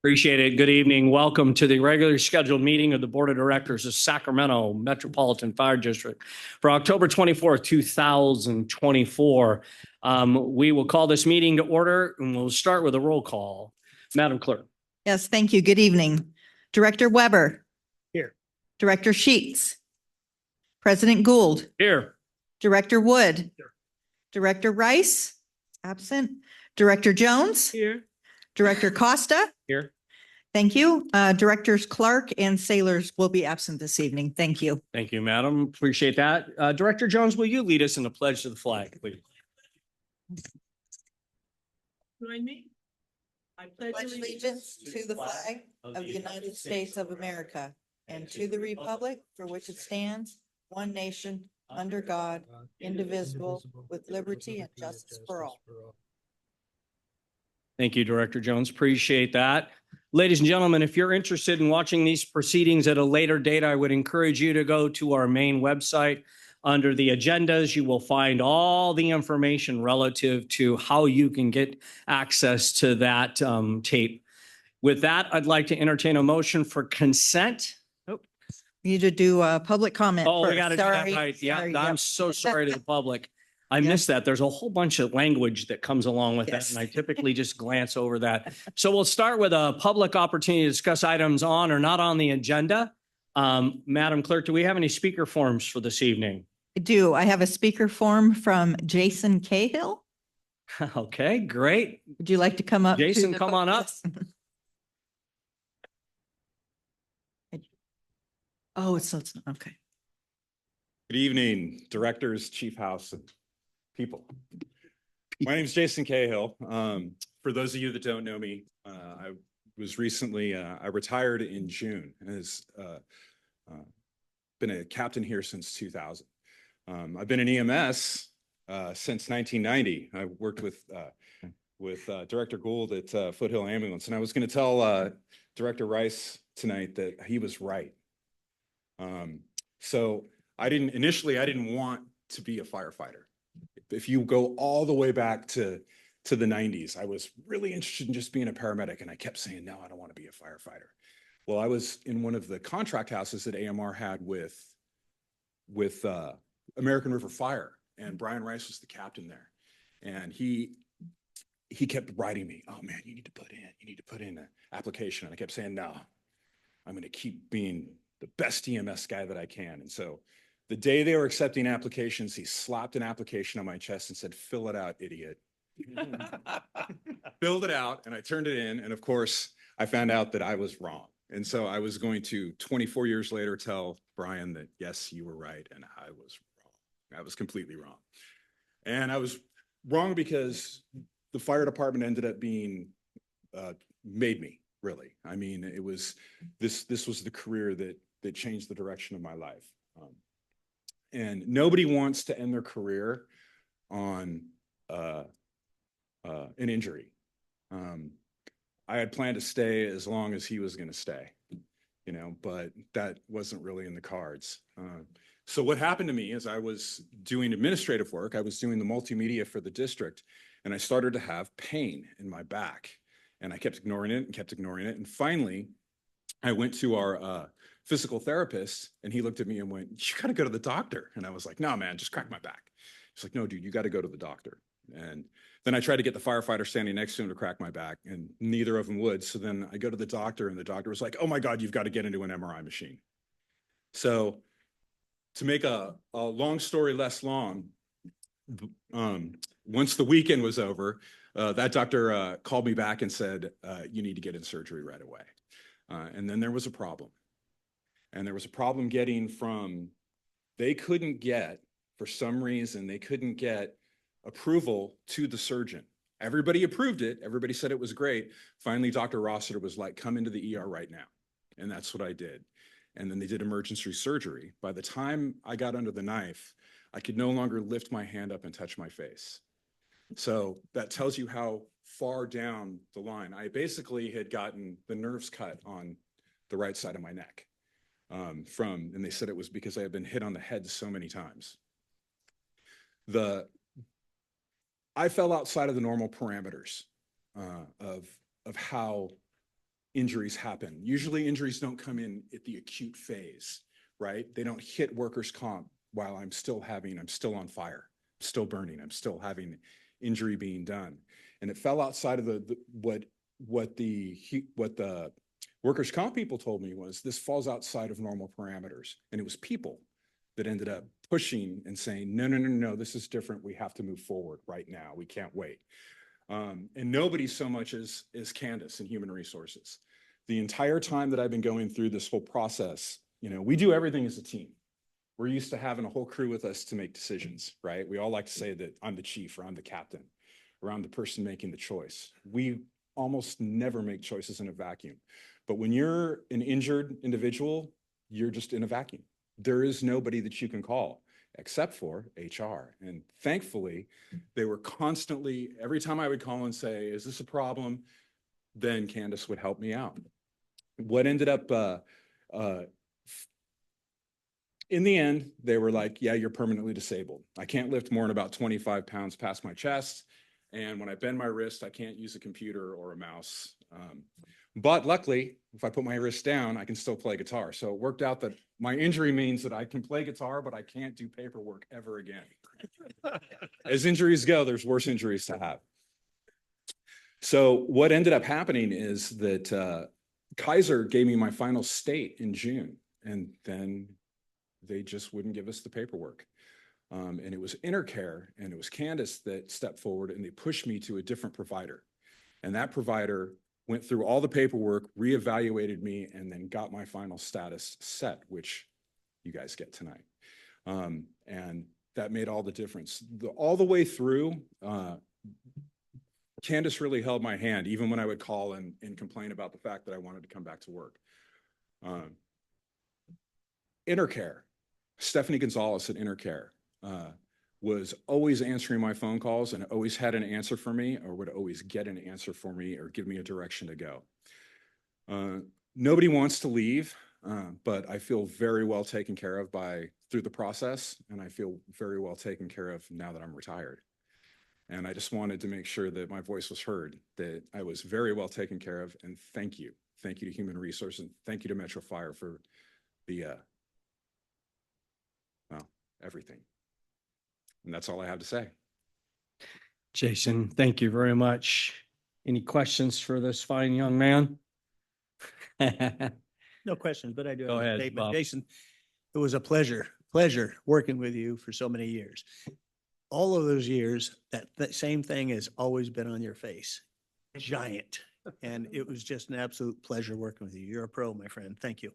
Appreciate it. Good evening. Welcome to the regularly scheduled meeting of the Board of Directors of Sacramento Metropolitan Fire District for October 24th, 2024. We will call this meeting to order and we'll start with a roll call. Madam Clerk. Yes, thank you. Good evening. Director Weber. Here. Director Sheets. President Gould. Here. Director Wood. Here. Director Rice. Absent. Director Jones. Here. Director Costa. Here. Thank you. Directors Clark and Sailors will be absent this evening. Thank you. Thank you, Madam. Appreciate that. Director Jones, will you lead us in the pledge to the flag, please? Join me. I pledge allegiance to the flag of the United States of America and to the republic for which it stands, one nation, under God, indivisible, with liberty and justice for all. Thank you, Director Jones. Appreciate that. Ladies and gentlemen, if you're interested in watching these proceedings at a later date, I would encourage you to go to our main website. Under the agendas, you will find all the information relative to how you can get access to that tape. With that, I'd like to entertain a motion for consent. You need to do a public comment. Oh, we first. got to do that Sorry. right. Yeah, Sorry, I'm yep. so sorry to the public. I Yeah. missed that. There's a whole bunch of language that comes along with that, Yes. and I typically just glance over that. So we'll start with a public opportunity to discuss items on or not on the agenda. Madam Clerk, do we have any speaker forms for this evening? I do. I have a speaker form from Jason Cahill. Okay, great. Would you like to come up? to Jason, the come on up. Oh, it's not, okay. Good evening, directors, chief house, and people. My name is Jason Cahill. For those of you that don't know me, I was recently, I retired in June and has been a captain here since 2000. I've been in EMS since 1990. I worked with Director Gould at Foothill Ambulance, and I was going to tell Director Rice tonight that he was right. So I didn't want to be a firefighter. If you go all the way back to the 90s, I was really interested in just being a paramedic, and I kept saying, no, I don't want to be a firefighter. Well, I was in one of the contract houses that AMR had with American River Fire, and Brian Rice was the captain there. And he kept writing me, oh man, you need to put in an application. And I kept saying, no, I'm going to keep being the best EMS guy that I can. And so the day they were accepting applications, he slapped an application on my chest and said, fill it out, idiot. Filled it out, and I turned it in. And of course, I found out that I was wrong. And so I was going to, 24 years later, tell Brian that, yes, you were right, and I was wrong. I was completely wrong. And I was wrong because the fire department ended up being, made me, really. I mean, it was, this was the career that changed the direction of my life. And nobody wants to end their career on an injury. I had planned to stay as long as he was going to stay, you know, but that wasn't really in the cards. So what happened to me is I was doing administrative work. I was doing the multimedia for the district, and I started to have pain in my back, and I kept ignoring it and kept ignoring it. And finally, I went to our physical therapist, and he looked at me and went, you got to go to the doctor. And I was like, no, man, just crack my back. He's like, no, dude, you got to go to the doctor. And then I tried to get the firefighter standing next to him to crack my back, and neither of them would. So then I go to the doctor, and the doctor was like, oh my God, you've got to get into an MRI machine. So to make a long story less long, once the weekend was over, that doctor called me back and said, you need to get in surgery right away. And then there was a problem. And there was a problem getting from, they couldn't get, for some reason, they couldn't get approval to the surgeon. Everybody approved it. Everybody said it was great. Finally, Dr. Rossiter was like, come into the ER right now. And that's what I did. And then they did emergency surgery. By the time I got under the knife, I could no longer lift my hand up and touch my face. So that tells you how far down the line. I basically had gotten the nerves cut on the right side of my neck. And they said it was because I had been hit on the head so many times. I fell outside of the normal parameters of how injuries happen. Usually injuries don't come in at the acute phase, right? They don't hit workers' comp while I'm still on fire, still burning, I'm still having injury being done. And it fell outside of what the workers' comp people told me was this falls outside of normal parameters. And it was people that ended up pushing and saying, no, this is different. We have to move forward right now. We can't wait. And nobody so much as Candace in Human Resources. The entire time that I've been going through this whole process, we do everything as a team. We're used to having a whole crew with us to make decisions, right? We all like to say that I'm the chief or I'm the captain or I'm the person making the choice. We almost never make choices in a vacuum. But when you're an injured individual, you're just in a vacuum. There is nobody that you can call except for HR. And thankfully, they were constantly, every time I would call and say, is this a problem? Then Candace would help me out. What ended up, in the end, they were like, yeah, you're permanently disabled. I can't lift more than about 25 pounds past my chest. And when I bend my wrist, I can't use a computer or a mouse. But luckily, if I put my wrist down, I can still play guitar. So it worked out that my injury means that I can play guitar, but I can't do paperwork ever again. As injuries go, there's worse injuries to have. So what ended up happening is that Kaiser gave me my final state in June, and then they just wouldn't give us the paperwork. And it was Intercare, and it was Candace that stepped forward, and they pushed me to a different provider. And that provider went through all the paperwork, reevaluated me, and then got my final status set, which you guys get tonight. And that made all the difference. All the way through, Candace really held my hand, even when I would call and complain about the fact that I wanted to come back to work. Intercare, Stephanie Gonzalez at Intercare, was always answering my phone calls and always had an answer for me, or would always get an answer for me or give me a direction to go. Nobody wants to leave, but I feel very well taken care of through the process, and I feel very well taken care of now that I'm retired. And I just wanted to make sure that my voice was heard, that I was very well taken care of, and thank you. Thank you to Human Resources, and thank you to Metro Fire for everything. And that's all I have to say. Jason, thank you very much. Any questions for this fine young man? No questions, but I do Go have a ahead, statement. Bob. Jason, it was a pleasure working with you for so many years. All of those years, that same thing has always been on your face, giant. And it was just an absolute pleasure working with you. You're a pro, my friend. Thank you.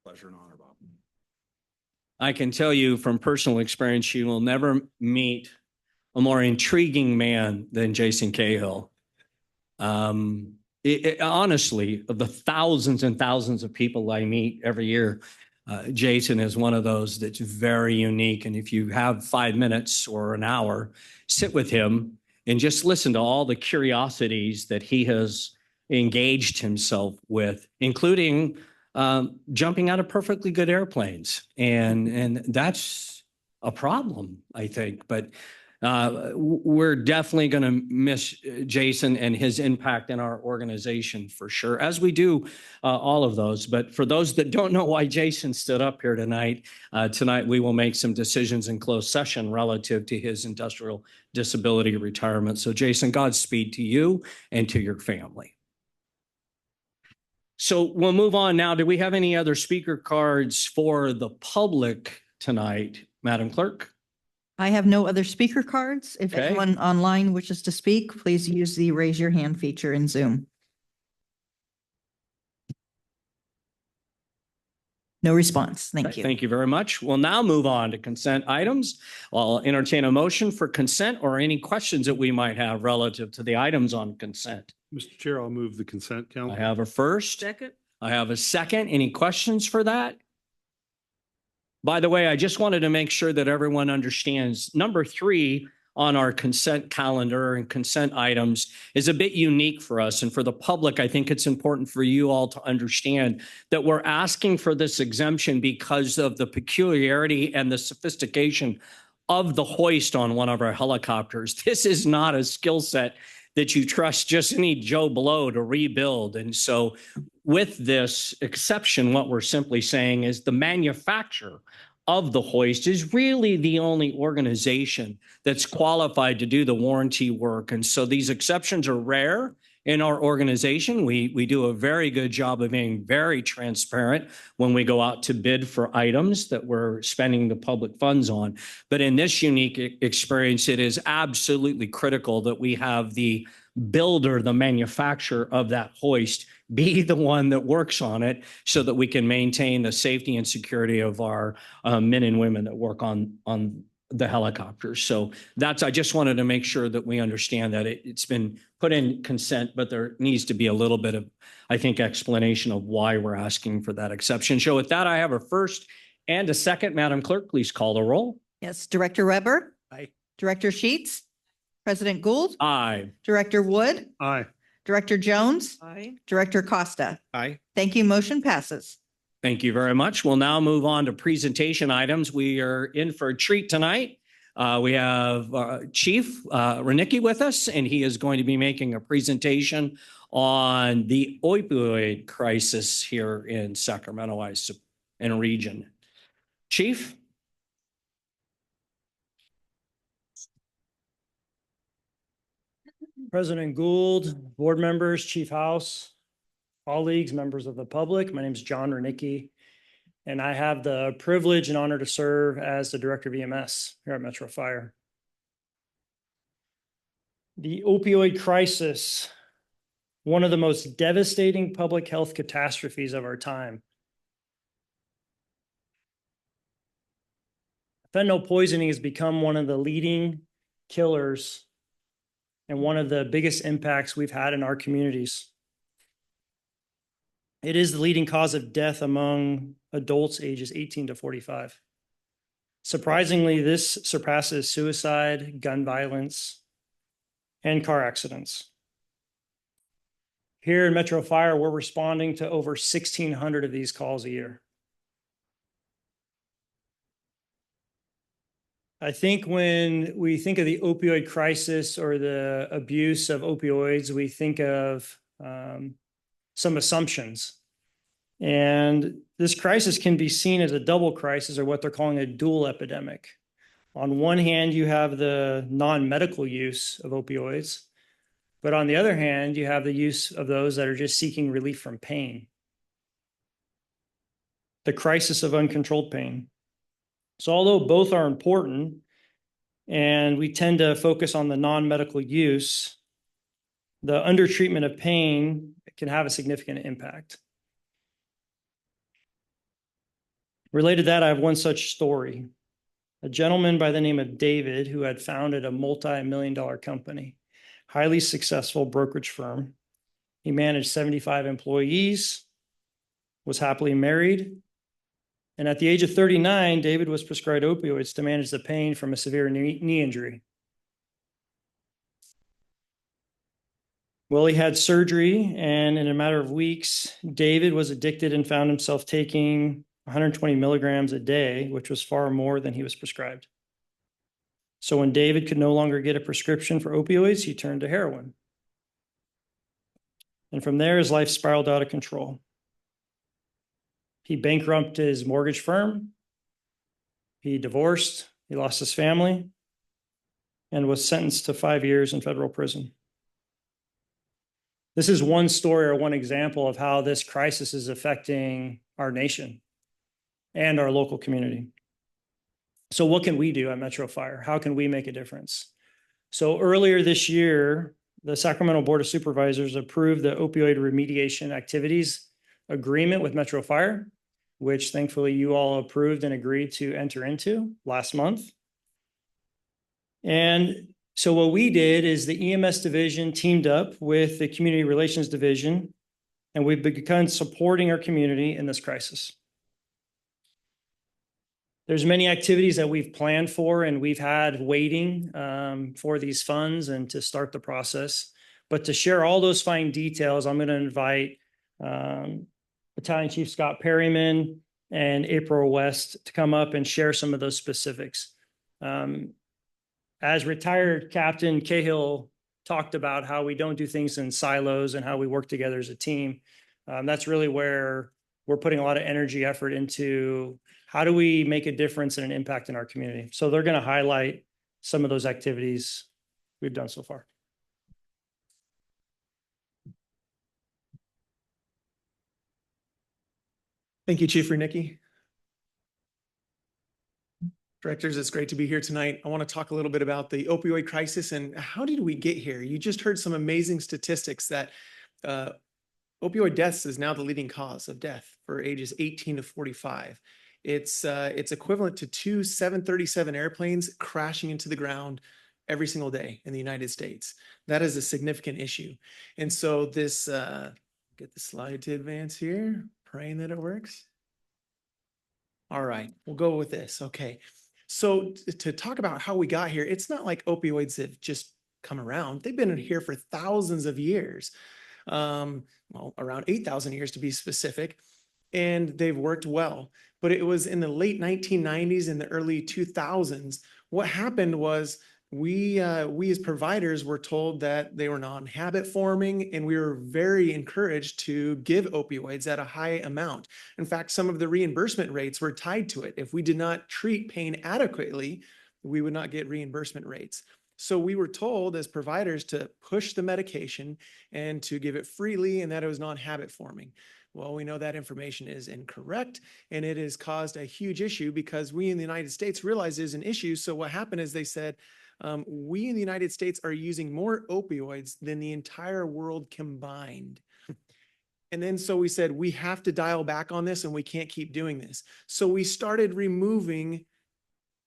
Pleasure and honor, Bob. I can tell you from personal experience, you will never meet a more intriguing man than Jason Cahill. Honestly, of the thousands and thousands of people I meet every year, Jason is one of those that's very unique. And if you have 5 minutes or an hour, sit with him and just listen to all the curiosities that he has engaged himself with, including jumping out of perfectly good airplanes. And that's a problem, I think. But we're definitely going to miss Jason and his impact in our organization for sure, as we do all of those. But for those that don't know why Jason stood up here tonight, we will make some decisions in closed session relative to his industrial disability retirement. So Jason, Godspeed to you and to your family. So we'll move on now. Do we have any other speaker cards for the public tonight, Madam Clerk? I have no other speaker cards. If Okay. anyone online wishes to speak, please use the raise your hand feature in Zoom. No response. Thank you. Thank you very much. We'll now move on to consent items. I'll entertain a motion for consent or any questions that we might have relative to the items on consent. Mr. Chair, I'll move the consent I calendar. have a first. Second. I have a second. Any questions for that? By the way, I just wanted to make sure that everyone understands number 3 on our consent calendar and consent items is a bit unique for us. And for the public, I think it's important for you all to understand that we're asking for this exemption because of the peculiarity and the sophistication of the hoist on one of our helicopters. This is not a skill set that you trust just need Joe Blow to rebuild. And so with this exception, what we're simply saying is the manufacturer of the hoist is really the only organization that's qualified to do the warranty work. And so these exceptions are rare in our organization. We do a very good job of being very transparent when we go out to bid for items that we're spending the public funds on. But in this unique experience, it is absolutely critical that we have the builder, the manufacturer of that hoist, be the one that works on it so that we can maintain the safety and security of our men and women that work on the helicopters. So I just wanted to make sure that we understand that it's been put in consent, but there needs to be a little bit of, I think, explanation of why we're asking for that exception. So with that, I have a first and a second. Madam Clerk, please call the roll. Yes, Director Weber. Aye. Director Sheets. President Gould. Aye. Director Wood. Aye. Director Jones. Aye. Director Costa. Aye. Thank you. Motion passes. Thank you very much. We'll now move on to presentation items. We are in for a treat tonight. We have Chief Renicki with us, and he is going to be making a presentation on the opioid crisis here in Sacramento and region. Chief? President Gould, board members, Chief House, colleagues, members of the public. My name is John Renicki, and I have the privilege and honor to serve as the Director of EMS here at Metro Fire. The opioid crisis, one of the most devastating public health catastrophes of our time. Fentanyl poisoning has become one of the leading killers and one of the biggest impacts we've had in our communities. It is the leading cause of death among adults ages 18 to 45. Surprisingly, this surpasses suicide, gun violence, and car accidents. Here in Metro Fire, we're responding to over 1,600 of these calls a year. I think when we think of the opioid crisis or the abuse of opioids, we think of some assumptions. And this crisis can be seen as a double crisis, or what they're calling a dual epidemic. On one hand, you have the non-medical use of opioids, but on the other hand, you have the use of those that are just seeking relief from pain. The crisis of uncontrolled pain. So although both are important, and we tend to focus on the non-medical use, the undertreatment of pain can have a significant impact. Related to that, I have one such story. A gentleman by the name of David, who had founded a multi-million-dollar company, highly successful brokerage firm. He managed 75 employees, was happily married, and at the age of 39, David was prescribed opioids to manage the pain from a severe knee injury. Well, he had surgery, and in a matter of weeks, David was addicted and found himself taking 120 milligrams a day, which was far more than he was prescribed. So when David could no longer get a prescription for opioids, he turned to heroin. And from there, his life spiraled out of control. He bankrupted his mortgage firm. He divorced. He lost his family and was sentenced to 5 years in federal prison. This is one story or one example of how this crisis is affecting our nation and our local community. So what can we do at Metro Fire? How can we make a difference? So earlier this year, the Sacramento Board of Supervisors approved the opioid remediation activities agreement with Metro Fire, which thankfully you all approved and agreed to enter into last month. And so what we did is the EMS division teamed up with the Community Relations Division, and we've begun supporting our community in this crisis. There's many activities that we've planned for and we've had waiting for these funds and to start the process. But to share all those fine details, I'm going to invite Battalion Chief Scott Perryman and April West to come up and share some of those specifics. As retired Captain Cahill talked about how we don't do things in silos and how we work together as a team. That's really where we're putting a lot of energy, effort into how do we make a difference and an impact in our community. So they're going to highlight some of those activities we've done so far. Thank you, Chief Rudnicki. Directors, it's great to be here tonight. I want to talk a little bit about the opioid crisis and how did we get here? You just heard some amazing statistics that opioid deaths is now the leading cause of death for ages 18 to 45. It's equivalent to 2 737 airplanes crashing into the ground every single day in the United States. That is a significant issue. And so this, get the slide to advance here, praying that it works. All right, we'll go with this. Okay. So to talk about how we got here, it's not like opioids have just come around. They've been here for thousands of years, well, around 8,000 years to be specific, and they've worked well. But it was in the late 1990s and the early 2000s, what happened was we as providers were told that they were non-habit forming, and we were very encouraged to give opioids at a high amount. In fact, some of the reimbursement rates were tied to it. If we did not treat pain adequately, we would not get reimbursement rates. So we were told as providers to push the medication and to give it freely, and that it was non-habit forming. Well, we know that information is incorrect, and it has caused a huge issue because we in the United States realized there's an issue. So what happened is they said, we in the United States are using more opioids than the entire world combined. And then so we said, we have to dial back on this and we can't keep doing this. So we started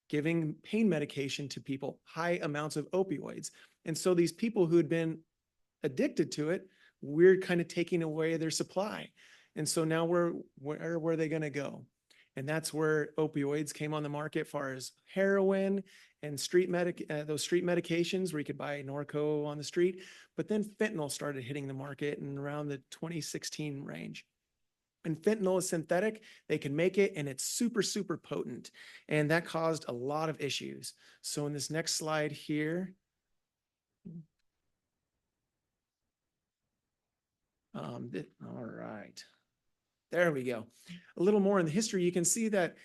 giving pain medication to people, high amounts of opioids. And so these people who had been addicted to it, we're kind of taking away their supply. And so now where are they going to go? And that's where opioids came on the market, as far as heroin and those street medications where you could buy Norco on the street. But then fentanyl started hitting the market in around the 2016 range. And fentanyl is synthetic. They can make it, and it's super, super potent. And that caused a lot of issues. So in this next slide here, all right. There we go. A little more in the history. You can see that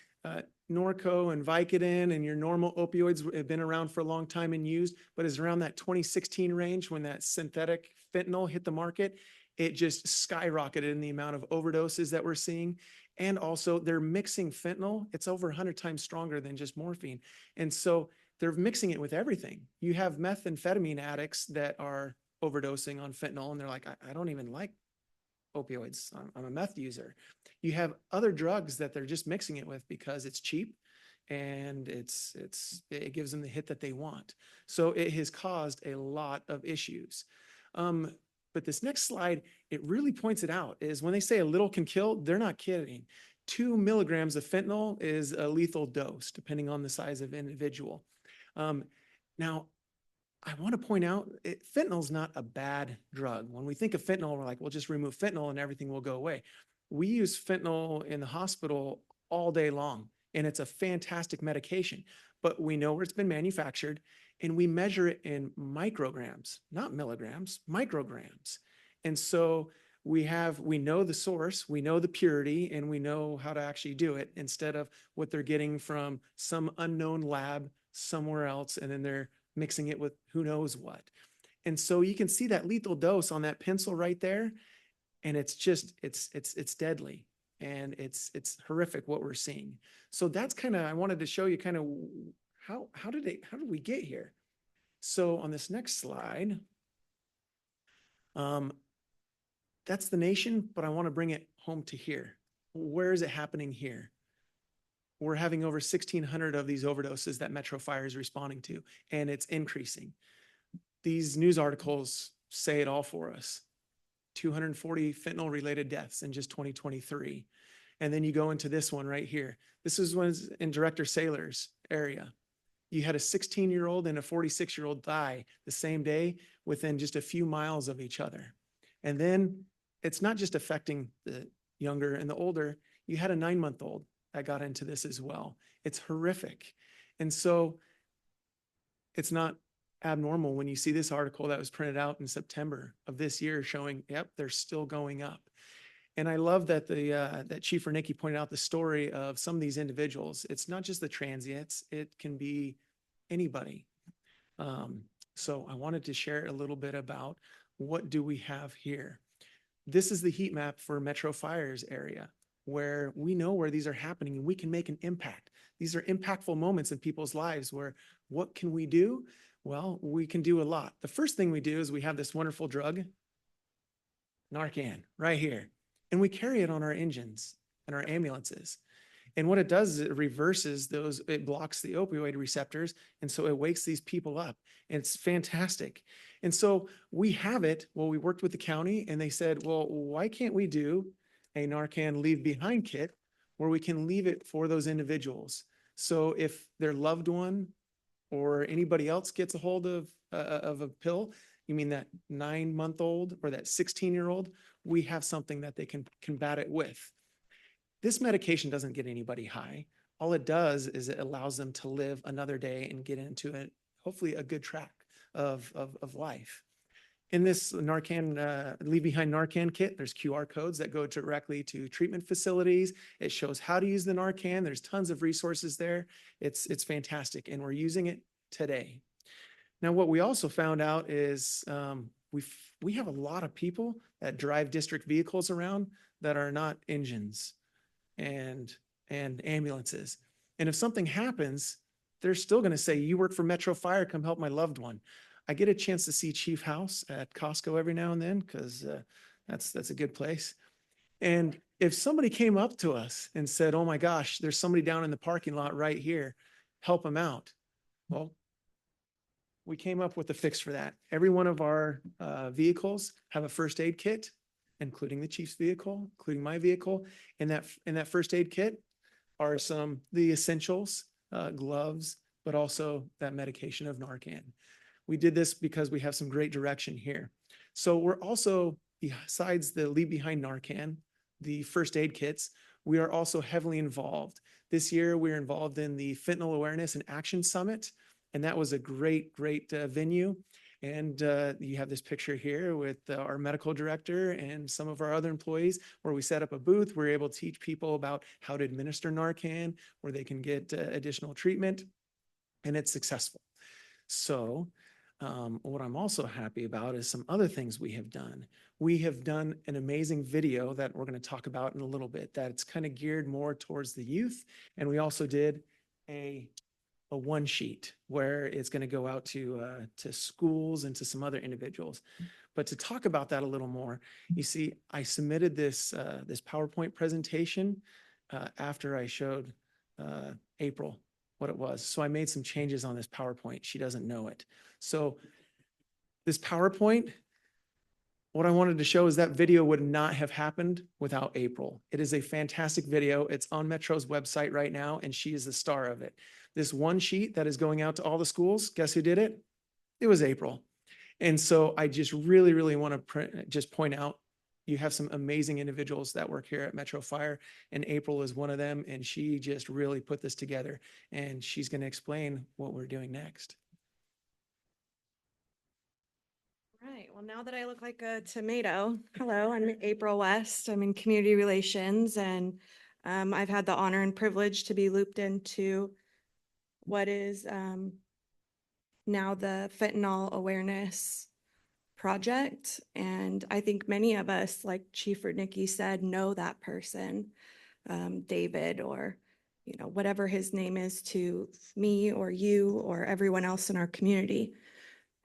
Norco and Vicodin and your normal opioids have been around for a long time and used, but it's around that 2016 range when that synthetic fentanyl hit the market. It just skyrocketed in the amount of overdoses that we're seeing. And also they're mixing fentanyl. It's over 100 times stronger than just morphine. And so they're mixing it with everything. You have methamphetamine addicts that are overdosing on fentanyl, and they're like, I don't even like opioids. I'm a meth user. You have other drugs that they're just mixing it with because it's cheap and it gives them the hit that they want. So it has caused a lot of issues. But this next slide, it really points it out, is when they say a little can kill, they're not kidding. 2 milligrams of fentanyl is a lethal dose, depending on the size of individual. Now, I want to point out, fentanyl is not a bad drug. When we think of fentanyl, we're like, we'll just remove fentanyl and everything will go away. We use fentanyl in the hospital all day long, and it's a fantastic medication. But we know where it's been manufactured, and we measure it in micrograms, not milligrams, micrograms. And so we know the source, we know the purity, and we know how to actually do it instead of what they're getting from some unknown lab somewhere else, and then they're mixing it with who knows what. And so you can see that lethal dose on that pencil right there. And it's just, it's deadly, and it's horrific what we're seeing. So that's kind of, I wanted to show you kind of how did we get here? So on this next slide, that's the nation, but I want to bring it home to here. Where is it happening here? We're having over 1,600 of these overdoses that Metro Fire is responding to, and it's increasing. These news articles say it all for us. 240 fentanyl-related deaths in just 2023. And then you go into this one right here. This is when it's in Director Saylor's area. You had a 16-year-old and a 46-year-old die the same day within just a few miles of each other. And then it's not just affecting the younger and the older. You had a 9-month-old that got into this as well. It's horrific. And so it's not abnormal when you see this article that was printed out in September of this year showing, yep, they're still going up. And I love that that Chief Wernicke pointed out the story of some of these individuals. It's not just the transients, it can be anybody. So I wanted to share a little bit about what do we have here. This is the heat map for Metro Fires area, where we know where these are happening and we can make an impact. These are impactful moments in people's lives where what can we do? Well, we can do a lot. The first thing we do is we have this wonderful drug, Narcan, right here. And we carry it on our engines and our ambulances. And what it does is it reverses those, it blocks the opioid receptors. And so it wakes these people up. And it's fantastic. And so we have it. Well, we worked with the county and they said, well, why can't we do a Narcan leave behind kit where we can leave it for those individuals? So if their loved one or anybody else gets a hold of a pill, you mean that 9-month-old or that 16-year-old, we have something that they can combat it with. This medication doesn't get anybody high. All it does is it allows them to live another day and get into hopefully a good track of life. In this Narcan, leave behind Narcan kit, there's QR codes that go directly to treatment facilities. It shows how to use the Narcan. There's tons of resources there. It's fantastic, and we're using it today. Now, what we also found out is we have a lot of people that drive district vehicles around that are not engines and ambulances. And if something happens, they're still going to say, you work for Metro Fire, come help my loved one. I get a chance to see Chief House at Costco every now and then because that's a good place. And if somebody came up to us and said, oh my gosh, there's somebody down in the parking lot right here, help them out. Well, we came up with a fix for that. Every one of our vehicles have a first aid kit, including the chief's vehicle, including my vehicle. In that first aid kit are the essentials, gloves, but also that medication of Narcan. We did this because we have some great direction here. So we're also, besides the leave behind Narcan, the first aid kits, we are also heavily involved. This year, we're involved in the Fentanyl Awareness and Action Summit, and that was a great venue. And you have this picture here with our medical director and some of our other employees where we set up a booth. We're able to teach people about how to administer Narcan, where they can get additional treatment, and it's successful. So what I'm also happy about is some other things we have done. We have done an amazing video that we're going to talk about in a little bit that's kind of geared more towards the youth. And we also did a one sheet where it's going to go out to schools and to some other individuals. But to talk about that a little more, you see, I submitted this PowerPoint presentation after I showed April what it was. So I made some changes on this PowerPoint. She doesn't know it. So this PowerPoint, what I wanted to show is that video would not have happened without April. It is a fantastic video. It's on Metro's website right now, and she is the star of it. This one sheet that is going out to all the schools, guess who did it? It was April. And so I just really want to just point out, you have some amazing individuals that work here at Metro Fire, and April is one of them, and she just really put this together, and she's going to explain what we're doing next. Right. Well, now that I look like a tomato, hello, I'm April West. I'm in community relations, and I've had the honor and privilege to be looped into what is now the Fentanyl Awareness Project. And I think many of us, like Chief Wernicke said, know that person, David, or whatever his name is to me or you or everyone else in our community.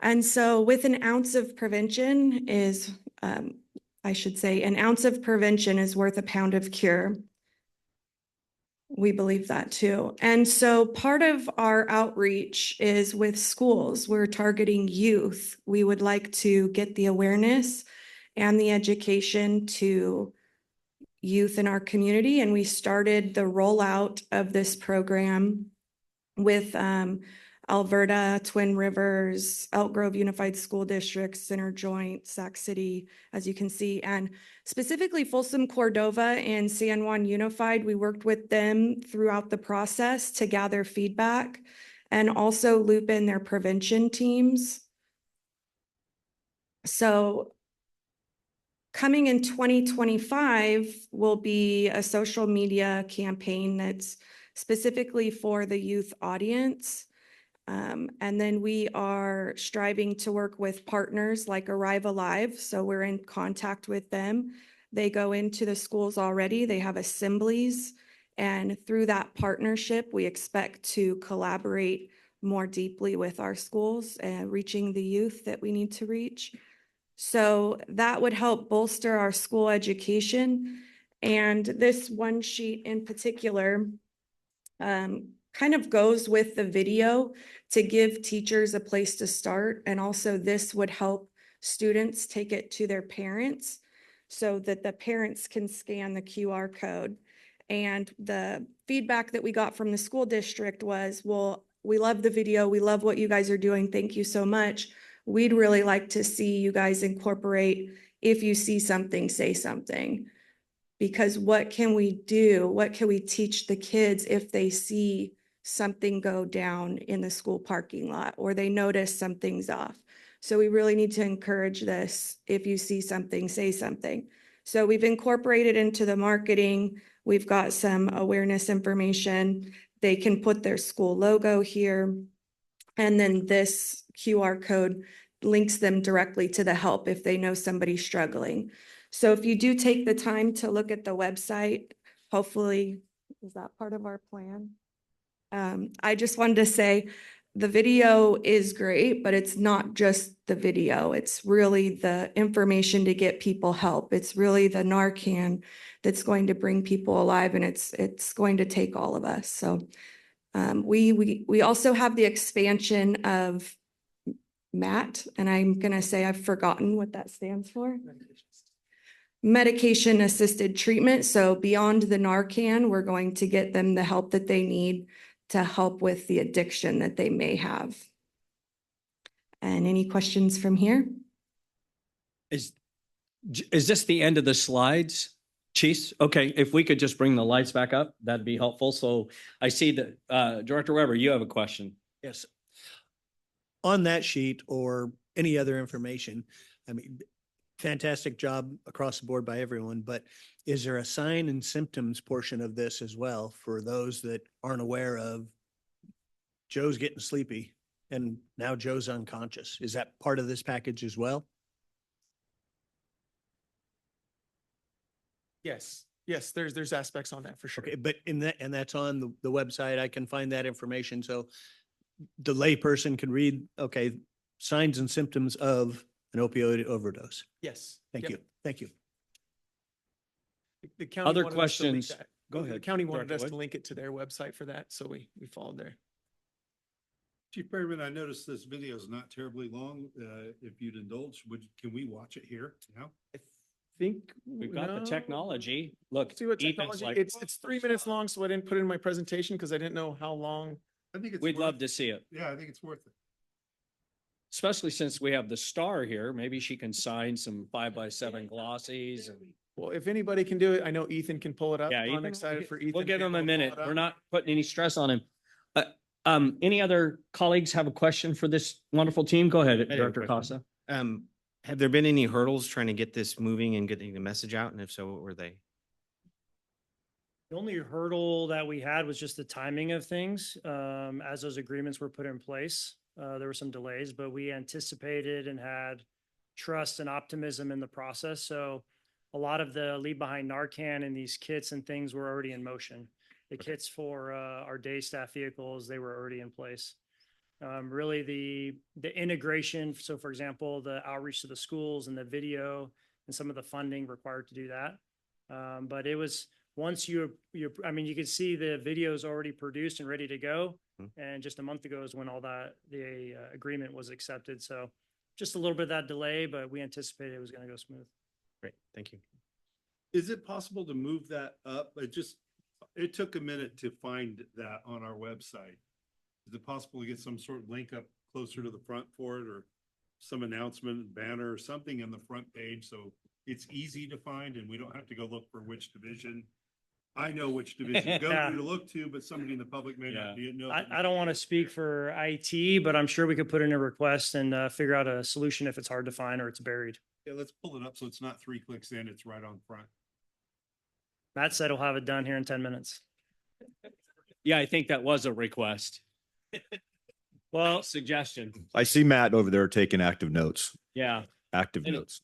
And so with an ounce of prevention is, I should say, an ounce of prevention is worth a pound of cure. We believe that too. And so part of our outreach is with schools. We're targeting youth. We would like to get the awareness and the education to youth in our community. And we started the rollout of this program with Alberta, Twin Rivers, Elk Grove Unified School District, Center Joint, Sac City, as you can see, and specifically Folsom Cordova and San Juan Unified. We worked with them throughout the process to gather feedback and also loop in their prevention teams. So coming in 2025 will be a social media campaign that's specifically for the youth audience. And then we are striving to work with partners like Arrive Alive. So we're in contact with them. They go into the schools already. They have assemblies. And through that partnership, we expect to collaborate more deeply with our schools and reaching the youth that we need to reach. So that would help bolster our school education. And this one sheet in particular kind of goes with the video to give teachers a place to start. And also this would help students take it to their parents so that the parents can scan the QR code. And the feedback that we got from the school district was, well, we love the video. We love what you guys are doing. Thank you so much. We'd really like to see you guys incorporate, if you see something, say something. Because what can we do? What can we teach the kids if they see something go down in the school parking lot or they notice something's off? So we really need to encourage this. If you see something, say something. So we've incorporated into the marketing. We've got some awareness information. They can put their school logo here. And then this QR code links them directly to the help if they know somebody's struggling. So if you do take the time to look at the website, hopefully, is that part of our plan? I just wanted to say the video is great, but it's not just the video. It's really the information to get people help. It's really the Narcan that's going to bring people alive, and it's going to take all of us. So we also have the expansion of MAT, and I'm going to say I've forgotten what that stands for. Medication assisted treatment. So beyond the Narcan, we're going to get them the help that they need to help with the addiction that they may have. And any questions from here? Is this the end of the slides? Chiefs? Okay, if we could just bring the lights back up, that'd be helpful. So I see that Director Weber, you have a question. Yes. On that sheet or any other information, I mean, fantastic job across the board by everyone, but is there a sign and symptoms portion of this as well for those that aren't aware of Joe's getting sleepy and now Joe's unconscious? Is that part of this package as well? Yes, yes, there's aspects on that for sure. Okay, but in that, and that's on the website, I can find that information, so the layperson can read, okay, signs and symptoms of an opioid overdose. Yes. Thank Yep. you, thank you. The county Other wanted us to link questions? that. Go The ahead, county wanted Director us to Wood. link it to their website for that, so we followed there. Chief Perryman, I noticed this video is not terribly long. If you'd indulge, can we watch it here now? I think. We've got the no. technology. Look, See what Ethan's technology, like, it's 3 minutes long, so I didn't put it in my presentation because I didn't know how long. I think it's. we'd worth love it. to see it, Yeah, I think it's worth it. especially since we have the star here. Maybe she can sign some 5x7 glossies. And Well, if anybody can do it, I know Ethan can pull it up. yeah, I'm Ethan, excited for Ethan. we'll to give be him able a to pull minute. it up. We're not putting any stress on him. Any other colleagues have a question for this wonderful team? Go ahead, I have a Director question. Costa. Have there been any hurdles trying to get this moving and getting the message out? And if so, what were they? The only hurdle that we had was just the timing of things. As those agreements were put in place, there were some delays, but we anticipated and had trust and optimism in the process. So a lot of the leave behind Narcan and these kits and things were already in motion. The kits for our day staff vehicles, they were already in place. Really the integration. So for example, the outreach to the schools and the video and some of the funding required to do that. But it was, once I mean, you could see the videos already produced and ready to go. And just a month ago is when all that, the agreement was accepted. So just a little bit of that delay, but we anticipated it was going to go smooth. Great, thank you. Is it possible to move that up? It took a minute to find that on our website. Is it possible to get some sort of link up closer to the front for it, or some announcement banner or something in the front page so it's easy to find and we don't have to go look for which division? I know which division to go Yeah. to look to, but somebody in the public may not know. I don't want to speak for IT, but I'm sure we could put in a request and figure out a solution if it's hard to find or it's buried. Yeah, let's pull it up so it's not 3 clicks in, it's right on front. Matt said he'll have it done here in 10 minutes. Yeah, I think that was a request. Well, Suggestion. I see Matt over there taking active notes, Yeah. active And- notes.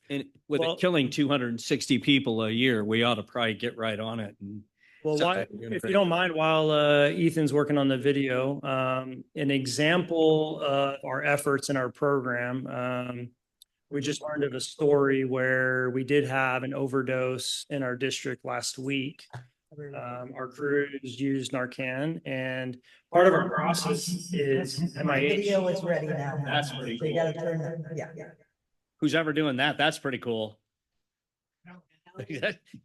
And with Well- it killing 260 people a year, we ought to probably get right on it. And well, Sounds why, like we're doing if great. you don't mind, while Ethan's working on the video, an example of our efforts in our program, we just learned of a story where we did have an overdose in our district last week. Our crews used Narcan, and part of our process is MIH. Video is ready now. That's pretty So you gotta turn it, yeah. who's ever doing that? That's pretty cool.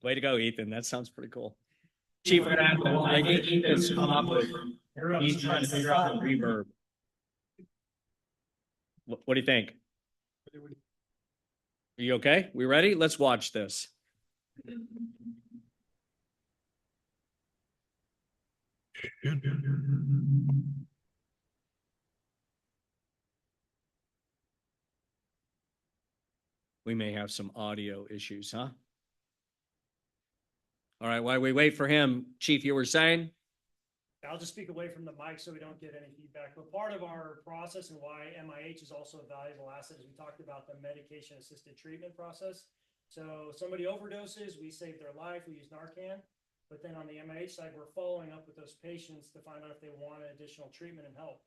Way to go, Ethan. That sounds pretty cool. Chief, we're gonna have to, I think Ethan's come up with, he's trying to figure out the reverb. What do you think? Are you okay? We ready? Let's watch this. We may have some audio issues, huh? All right, while we wait for him, Chief, you were saying? I'll just speak away from the mic so we don't get any feedback, but part of our process and why MIH is also a valuable asset is we talked about the medication assisted treatment process. So somebody overdoses, we save their life, we use Narcan. But then on the MIH side, we're following up with those patients to find out if they want additional treatment and help.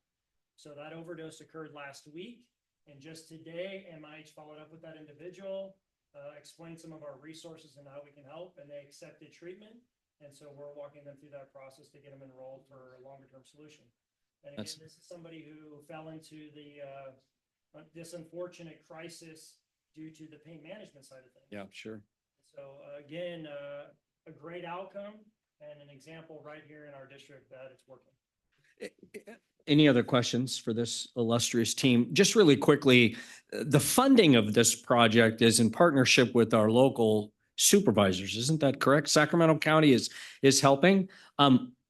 So that overdose occurred last week. And just today, MIH followed up with that individual, explained some of our resources and how we can help, and they accepted treatment. And so we're walking them through that process to get them enrolled for a longer term solution. And again, That's- this is somebody who fell into this unfortunate crisis due to the pain management side of things. Yeah, sure. So again, a great outcome and an example right here in our district that it's working. Any other questions for this illustrious team? Just really quickly, the funding of this project is in partnership with our local supervisors. Isn't that correct? Sacramento County is helping.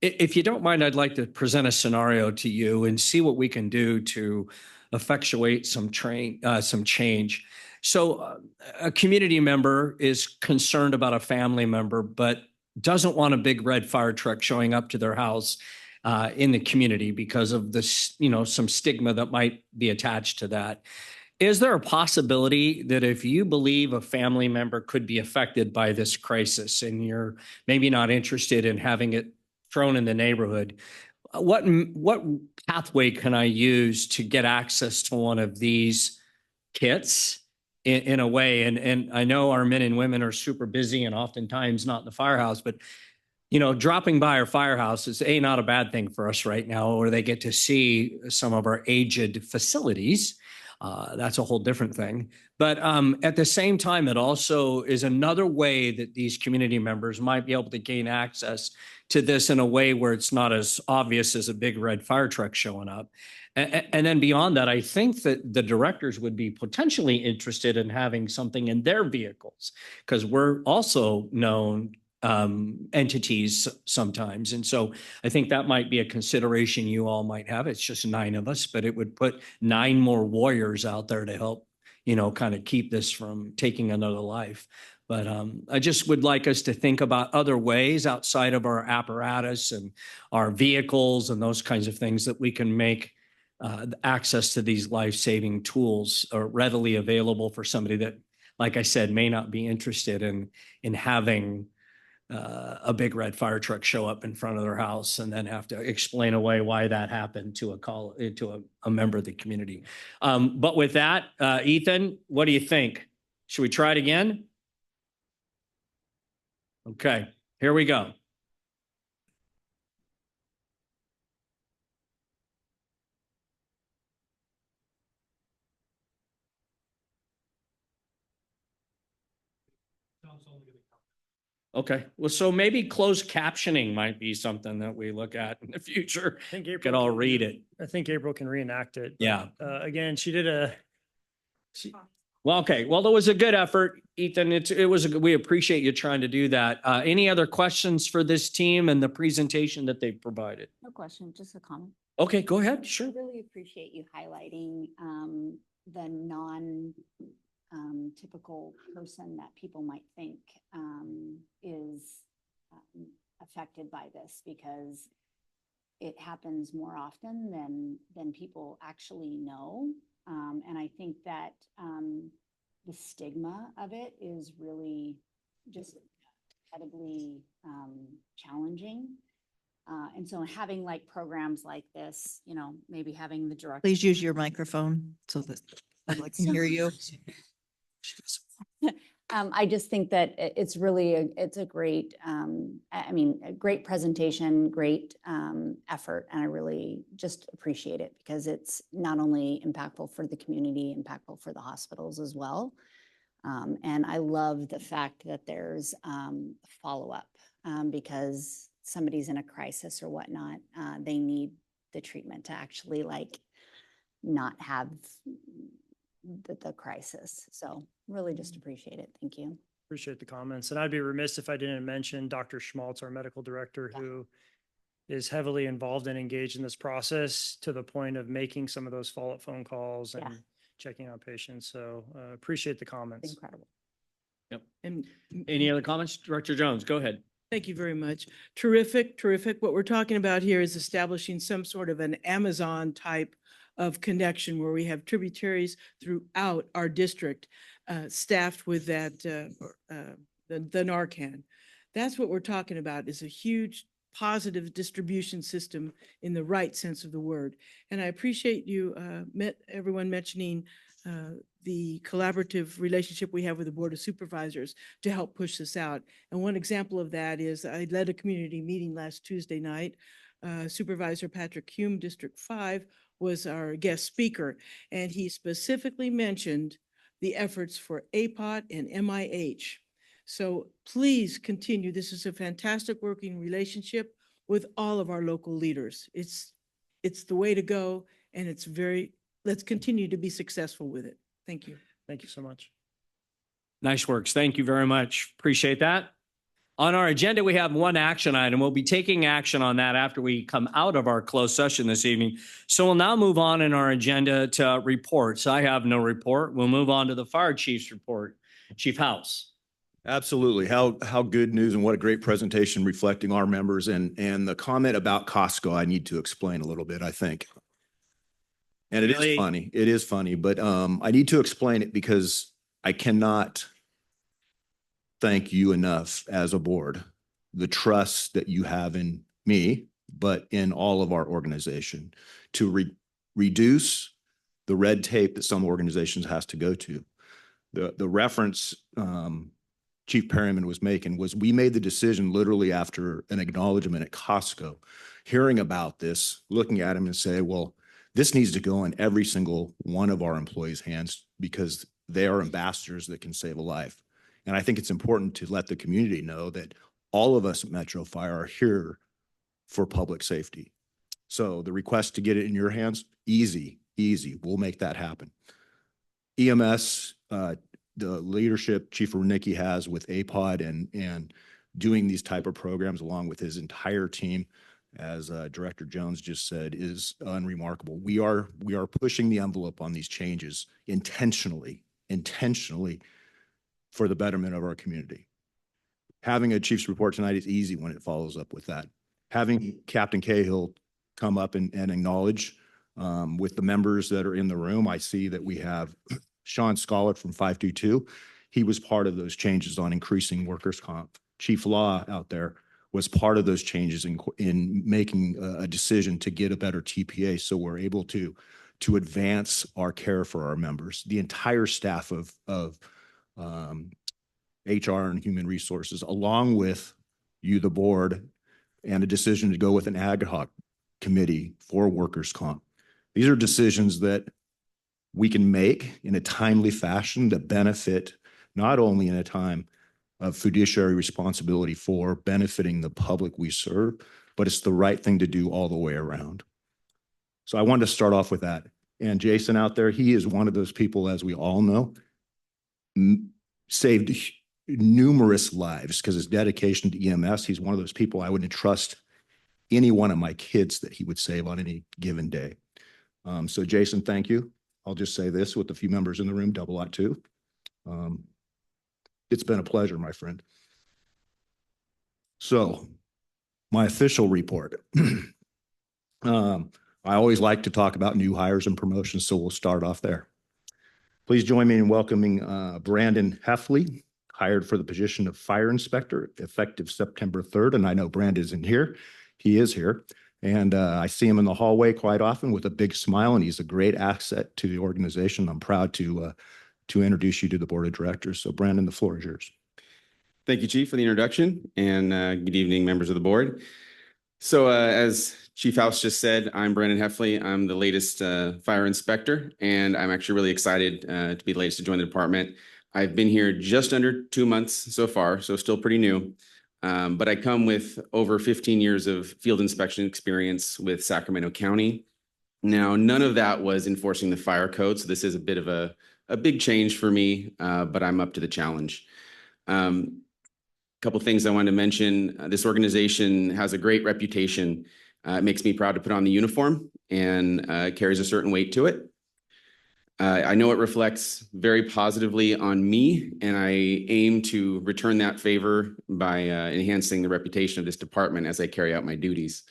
If you don't mind, I'd like to present a scenario to you and see what we can do to effectuate some change. So a community member is concerned about a family member, but doesn't want a big red fire truck showing up to their house in the community because of this, some stigma that might be attached to that. Is there a possibility that if you believe a family member could be affected by this crisis and you're maybe not interested in having it thrown in the neighborhood, what pathway can I use to get access to one of these kits in a way? And I know our men and women are super busy and oftentimes not in the firehouse, but dropping by our firehouse is not a bad thing for us right now, or they get to see some of our aged facilities. That's a whole different thing. But at the same time, it also is another way that these community members might be able to gain access to this in a way where it's not as obvious as a big red fire truck showing up. And then beyond that, I think that the directors would be potentially interested in having something in their vehicles because we're also known entities sometimes. And so I think that might be a consideration you all might have. It's just 9 of us, but it would put 9 more warriors out there to help, kind of keep this from taking another life. But I just would like us to think about other ways outside of our apparatus and our vehicles and those kinds of things that we can make access to these life-saving tools readily available for somebody that, like I said, may not be interested in having a big red fire truck show up in front of their house and then have to explain away why that happened to a member of the community. But with that, Ethan, what do you think? Should we try it again? Okay, here we go. Okay, well, so maybe closed captioning might be something that we look at in the future. I think We April could all can- read it. I think April can reenact it. Yeah. Again, she Well, okay. Well, it was a good effort, Ethan. We appreciate you trying to do that. Any other questions for this team and the presentation that they provided? No question, just a comment. Okay, go ahead. I Sure. really appreciate you highlighting the typical person that people might think is affected by this, because it happens more often than people actually know. And I think that the stigma of it is really just incredibly challenging. And so having like programs like this, you know, maybe having the direct. Please use your microphone so that I can hear you. I just think that it's really, it's a great, a great presentation, great effort. And I really just appreciate it because it's not only impactful for the community, impactful for the hospitals as well. And I love the fact that there's follow-up because somebody's in a crisis or whatnot, they need the treatment to actually like not have the crisis. So really just appreciate it. Thank you. Appreciate the comments. And I'd be remiss if I didn't mention Dr. Schmaltz, our medical director, who is heavily involved and engaged in this process to the point of making some of those follow-up phone calls and checking on patients. So appreciate the comments. Incredible. Yep. And Any other comments? Director Jones, go ahead. thank you very much. Terrific, terrific. What we're talking about here is establishing some sort of an Amazon type of connection where we have tributaries throughout our district staffed with that, the Narcan. That's what we're talking about, is a huge positive distribution system in the right sense of the word. And I appreciate you, everyone mentioning the collaborative relationship we have with the Board of Supervisors to help push this out. And one example of that is I led a community meeting last Tuesday night. Supervisor Patrick Hume, District 5, was our guest speaker, and he specifically mentioned the efforts for APOT and MIH. So please continue. This is a fantastic working relationship with all of our local leaders. It's the way to go, and let's continue to be successful with it. Thank you. Thank you so much. Nice works. Thank you very much. Appreciate that. On our agenda, we have one action item. We'll be taking action on that after we come out of our closed session this evening. So we'll now move on in our agenda to reports. I have no report. We'll move on to the fire chief's report. Chief House. Absolutely. How good news and what a great presentation reflecting our members and the comment about Costco, I need to explain a little bit, I think. And it is funny. It is funny, but I need to explain it because I cannot thank you enough as a board, the trust that you have in me, but in all of our organization to reduce the red tape that some organizations has to go to. The reference Chief Perryman was making was we made the decision literally after an acknowledgement at Costco, hearing about this, looking at him and say, well, this needs to go in every single one of our employees' hands because they are ambassadors that can save a life. And I think it's important to let the community know that all of us at Metro Fire are here for public safety. So the request to get it in your hands, easy. We'll make that happen. EMS, the leadership Chief Wernicke has with APOD and doing these type of programs along with his entire team, as Director Jones just said, is unremarkable. We are pushing the envelope on these changes intentionally for the betterment of our community. Having a chief's report tonight is easy when it follows up with that. Having Captain Cahill come up and acknowledge with the members that are in the room, I see that we have Sean Scollard from 522. He was part of those changes on increasing workers' comp. Chief Law out there was part of those changes in making a decision to get a better TPA so we're able to advance our care for our members. The entire staff of HR and Human Resources, along with you, the board, and a decision to go with an ad hoc committee for workers' comp. These are decisions that we can make in a timely fashion that benefit not only in a time of fiduciary responsibility for benefiting the public we serve, but it's the right thing to do all the way around. So I wanted to start off with that. And Jason out there, he is one of those people, as we all know, saved numerous lives because his dedication to EMS, he's one of those people I wouldn't trust any one of my kids that he would save on any given day. So Jason, thank you. I'll just say this with a few members in the room, double lot too. It's been a pleasure, my friend. So my official report. I always like to talk about new hires and promotions, so we'll start off there. Please join me in welcoming Brandon Heffley, hired for the position of fire inspector effective September 3rd. And I know Brandon isn't here. He is here. And I see him in the hallway quite often with a big smile, and he's a great asset to the organization. I'm proud to introduce you to the board of directors. So Brandon, the floor is yours. Thank you, Chief, for the introduction, and good evening, members of the board. So as Chief House just said, I'm Brandon Heffley. I'm the latest fire inspector, and I'm actually really excited to be the latest to join the department. I've been here just under 2 months so far, so still pretty new. But I come with over 15 years of field inspection experience with Sacramento County. Now, none of that was enforcing the fire code, so this is a bit of a big change for me, but I'm up to the challenge. Couple things I wanted to mention. This organization has a great reputation. It makes me proud to put on the uniform and carries a certain weight to it. I know it reflects very positively on me, and I aim to return that favor by enhancing the reputation of this department as I carry out my duties.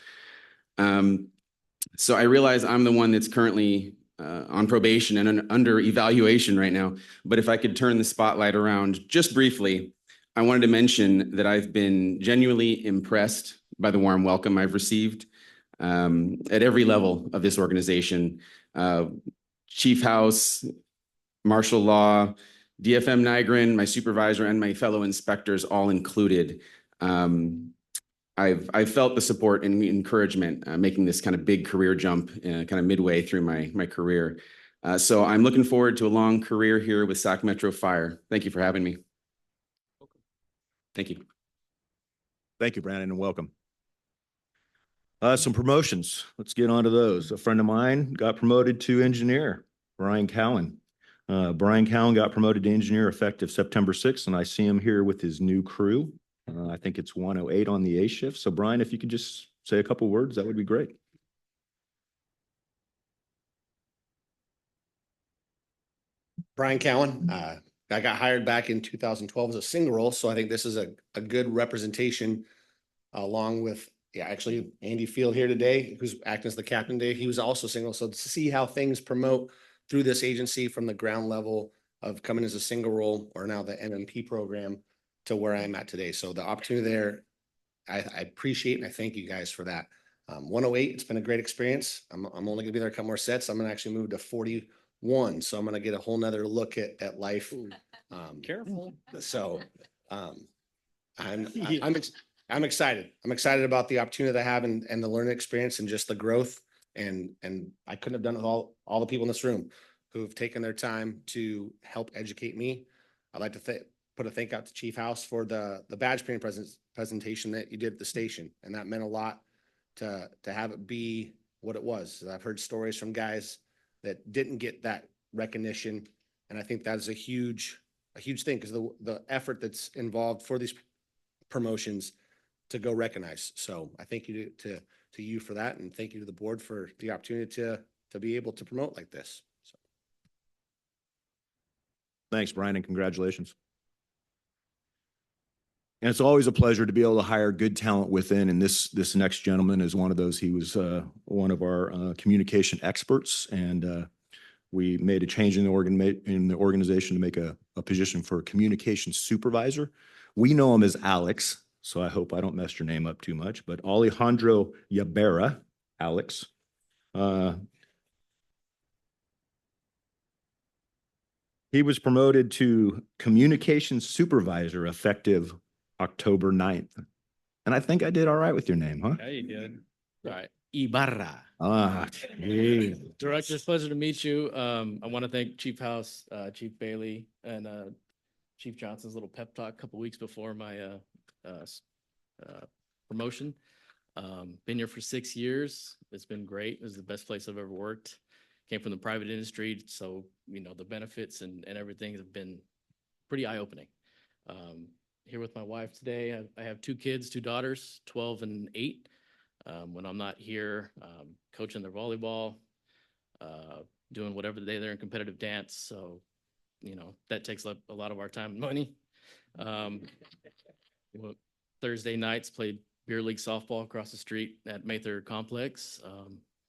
So I realize I'm the one that's currently on probation and under evaluation right now, but if I could turn the spotlight around just briefly, I wanted to mention that I've been genuinely impressed by the warm welcome I've received at every level of this organization. Chief House, Martial Law, DFM Nigrin, my supervisor, and my fellow inspectors all included. I've felt the support and encouragement making this kind of big career jump kind of midway through my career. So I'm looking forward to a long career here with Sac Metro Fire. Thank you for having me. Thank you. Thank you, Brandon, and welcome. Some promotions. Let's get on to those. A friend of mine got promoted to engineer, Brian Cowan. Brian Cowan got promoted to engineer effective September 6th, and I see him here with his new crew. I think it's 108 on the A shift. So Brian, if you could just say a couple words, that would be great. Brian Cowan. I got hired back in 2012 as a single role, so I think this is a good representation along with, actually Andy Field here today, who's acting as the captain today. He was also single, so to see how things promote through this agency from the ground level of coming as a single role or now the MMP program to where I'm at today. So the opportunity there, I appreciate and I thank you guys for that. 108, it's been a great experience. I'm only gonna be there a couple more sets. I'm gonna actually move to 41. So I'm gonna get a whole nother look at life. Careful. So I'm excited. I'm excited about the opportunity that I have and the learning experience and just the growth. And I couldn't have done it with all the people in this room who've taken their time to help educate me. I'd like to put a thank out to Chief House for the badge printing presentation that you did at the station. And that meant a lot to have it be what it was. I've heard stories from guys that didn't get that recognition. And I think that is a huge thing because the effort that's involved for these promotions to go recognize. So I thank you to you for that. And thank you to the board for the opportunity to be able to promote like this. So. Thanks, Brian, and congratulations. And it's always a pleasure to be able to hire good talent within. And this next gentleman is one of those. He was one of our communication experts, and we made a change in the organization to make a position for a communication supervisor. We know him as Alex, so I hope I don't mess your name up too much. But Alejandro Yabera, Alex. He was promoted to communications supervisor effective October 9th. And I think I did all right with your name, huh? Yeah, you did. Right. Ibarra. Director, it's a pleasure to meet you. I want to thank Chief House, Chief Bailey, and Chief Johnson's little pep talk a couple weeks before my promotion. Been here for 6 years. It's been great. It was the best place I've ever worked. Came from the private industry, so the benefits and everything have been pretty eye-opening. Here with my wife today, I have two kids, two daughters, 12 and 8. When I'm not here, coaching their volleyball, doing whatever they're in competitive dance. So, that takes up a lot of our time and money. Thursday nights played beer league softball across the street at Mather Complex.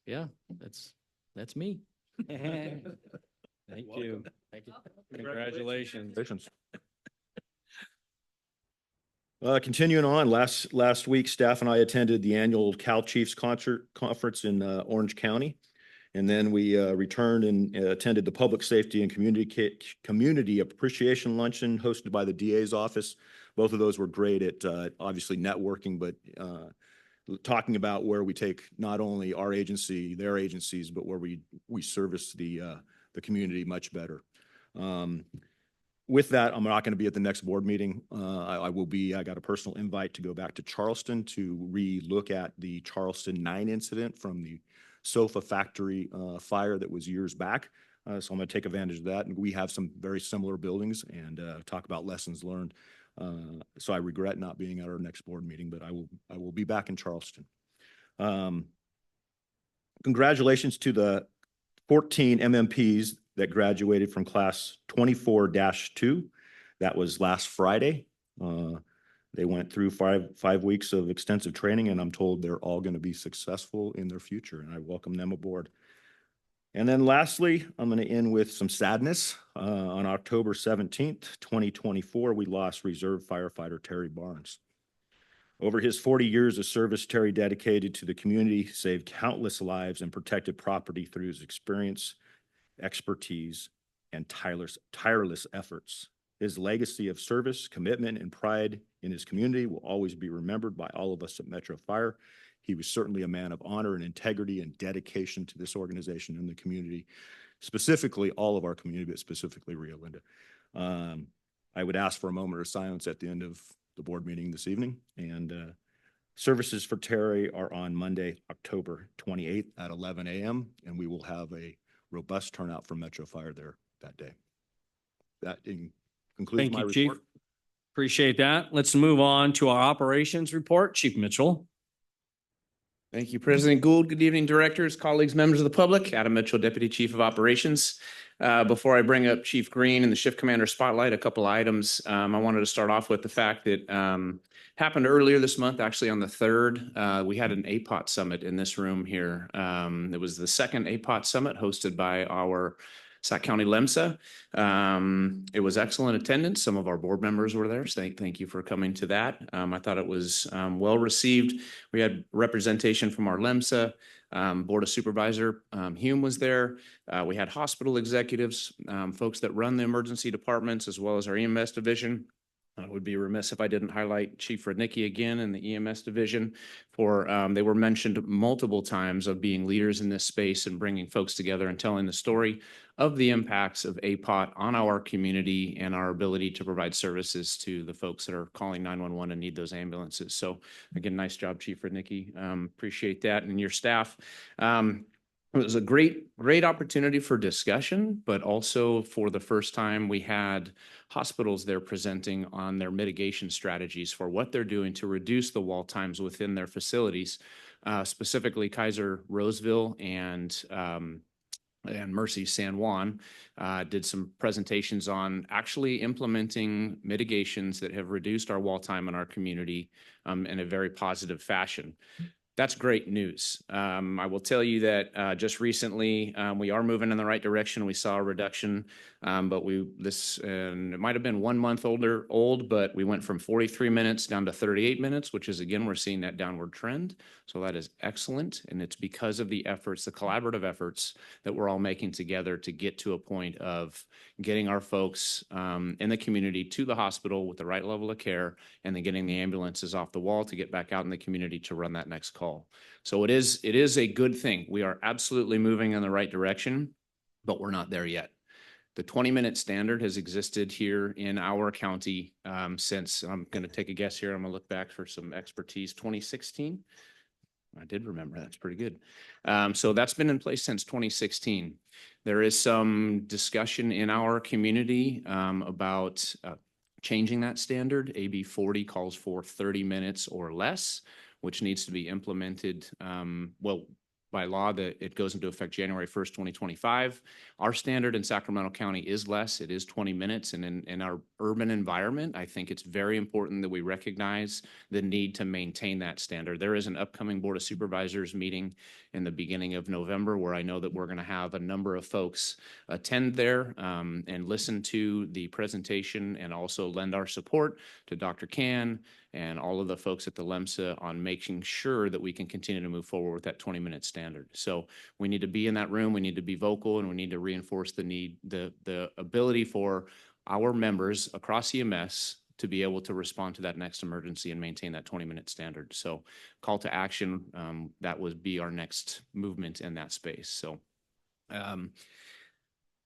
Yeah, that's me. Thank you. Thank you. Congratulations. Continuing on, last week, staff and I attended the annual Cal Chiefs conference in Orange County. And then we returned and attended the Public Safety and Community Appreciation Luncheon hosted by the DA's office. Both of those were great at obviously networking, but talking about where we take not only our agency, their agencies, but where we service the community much better. With that, I'm not going to be at the next board meeting. I will be. I got a personal invite to go back to Charleston to re-look at the Charleston 9 incident from the sofa factory fire that was years back. So I'm going to take advantage of that. And we have some very similar buildings and talk about lessons learned. So I regret not being at our next board meeting, but I will be back in Charleston. Congratulations to the 14 MMPs that graduated from class 24-2. That was last Friday. They went through five weeks of extensive training, and I'm told they're all going to be successful in their future, and I welcome them aboard. And then lastly, I'm going to end with some sadness. On October 17th, 2024, we lost Reserve Firefighter Terry Barnes. Over his 40 years of service, Terry dedicated to the community, saved countless lives, and protected property through his experience, expertise, and tireless efforts. His legacy of service, commitment, and pride in his community will always be remembered by all of us at Metro Fire. He was certainly a man of honor and integrity and dedication to this organization and the community, specifically all of our community, but specifically Rio Linda. I would ask for a moment of silence at the end of the board meeting this evening. And services for Terry are on Monday, October 28th at 11 a.m. And we will have a robust turnout for Metro Fire there that day. That concludes Thank my you, Chief. report. Appreciate that. Let's move on to our operations report. Chief Mitchell. Thank you, President Gould. Good evening, directors, colleagues, members of the public. Adam Mitchell, Deputy Chief of Operations. Before I bring up Chief Green and the Shift Commander Spotlight, a couple items. I wanted to start off with the fact that happened earlier this month, actually on the 3rd, we had an APOT summit in this room here. It was the second APOT summit hosted by our Sac County LEMSA. It was excellent attendance. Some of our board members were there. So thank you for coming to that. I thought it was well received. We had representation from our LEMSA. Board of Supervisor Hume was there. We had hospital executives, folks that run the emergency departments, as well as our EMS division. I would be remiss if I didn't highlight Chief Rudnicki again in the EMS division for, they were mentioned multiple times of being leaders in this space and bringing folks together and telling the story of the impacts of APOT on our community and our ability to provide services to the folks that are calling 911 and need those ambulances. So again, nice job, Chief Rudnicki. Appreciate that, and your staff. It was a great opportunity for discussion, but also for the first time, we had hospitals there presenting on their mitigation strategies for what they're doing to reduce the wall times within their facilities, specifically Kaiser Roseville and Mercy San Juan did some presentations on actually implementing mitigations that have reduced our wall time in our community in a very positive fashion. That's great news. I will tell you that just recently we are moving in the right direction. We saw a reduction, but it might have been 1 month old, but we went from 43 minutes down to 38 minutes, which is again, we're seeing that downward trend. So that is excellent. And it's because of the efforts, the collaborative efforts that we're all making together to get to a point of getting our folks in the community to the hospital with the right level of care, and then getting the ambulances off the wall to get back out in the community to run that next call. So it is a good thing. We are absolutely moving in the right direction, but we're not there yet. The 20-minute standard has existed here in our county since, I'm going to take a guess here, I'm going to look back for some expertise, 2016. I did remember. That's pretty good. So that's been in place since 2016. There is some discussion in our community about changing that standard. AB 40 calls for 30 minutes or less, which needs to be implemented, by law that it goes into effect January 1st, 2025. Our standard in Sacramento County is less. It is 20 minutes. And in our urban environment, I think it's very important that we recognize the need to maintain that standard. There is an upcoming Board of Supervisors meeting in the beginning of November where I know that we're going to have a number of folks attend there and listen to the presentation and also lend our support to Dr. Can and all of the folks at the LEMSA on making sure that we can continue to move forward with that 20-minute standard. So we need to be in that room, we need to be vocal, and we need to reinforce the ability for our members across EMS to be able to respond to that next emergency and maintain that 20-minute standard. So call to action, that would be our next movement in that space. So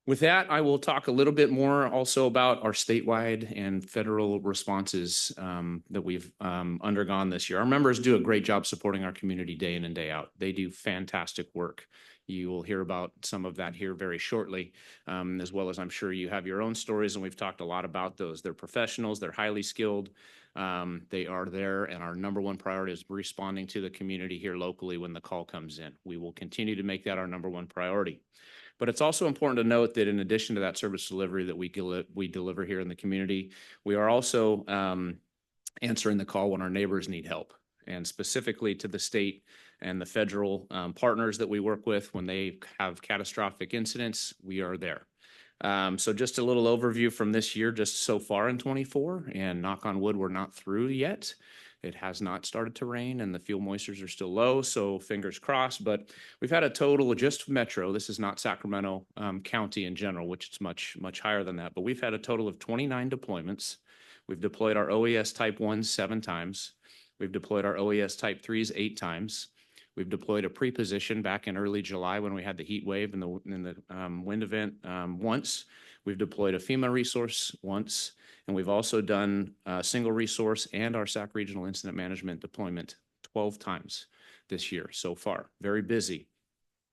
with that, I will talk a little bit more also about our statewide and federal responses that we've undergone this year. Our members do a great job supporting our community day in and day out. They do fantastic work. You will hear about some of that here very shortly, as well as I'm sure you have your own stories, and we've talked a lot about those. They're professionals, they're highly skilled. They are there, and our number one priority is responding to the community here locally when the call comes in. We will continue to make that our number one priority. But it's also important to note that in addition to that service delivery that we deliver here in the community, we are also answering the call when our neighbors need help. And specifically to the state and the federal partners that we work with, when they have catastrophic incidents, we are there. So just a little overview from this year, just so far in 24, and knock on wood, we're not through yet. It has not started to rain and the fuel moistures are still low, so fingers crossed. But we've had a total of just Metro. This is not Sacramento County in general, which is much, much higher than that. But we've had a total of 29 deployments. We've deployed our OES Type 1s 7 times. We've deployed our OES Type 3s 8 times. We've deployed a pre-position back in early July when we had the heat wave and the wind event once. We've deployed a FEMA resource once. And we've also done a single resource and our SAC Regional Incident Management deployment 12 times this year so far. Very busy.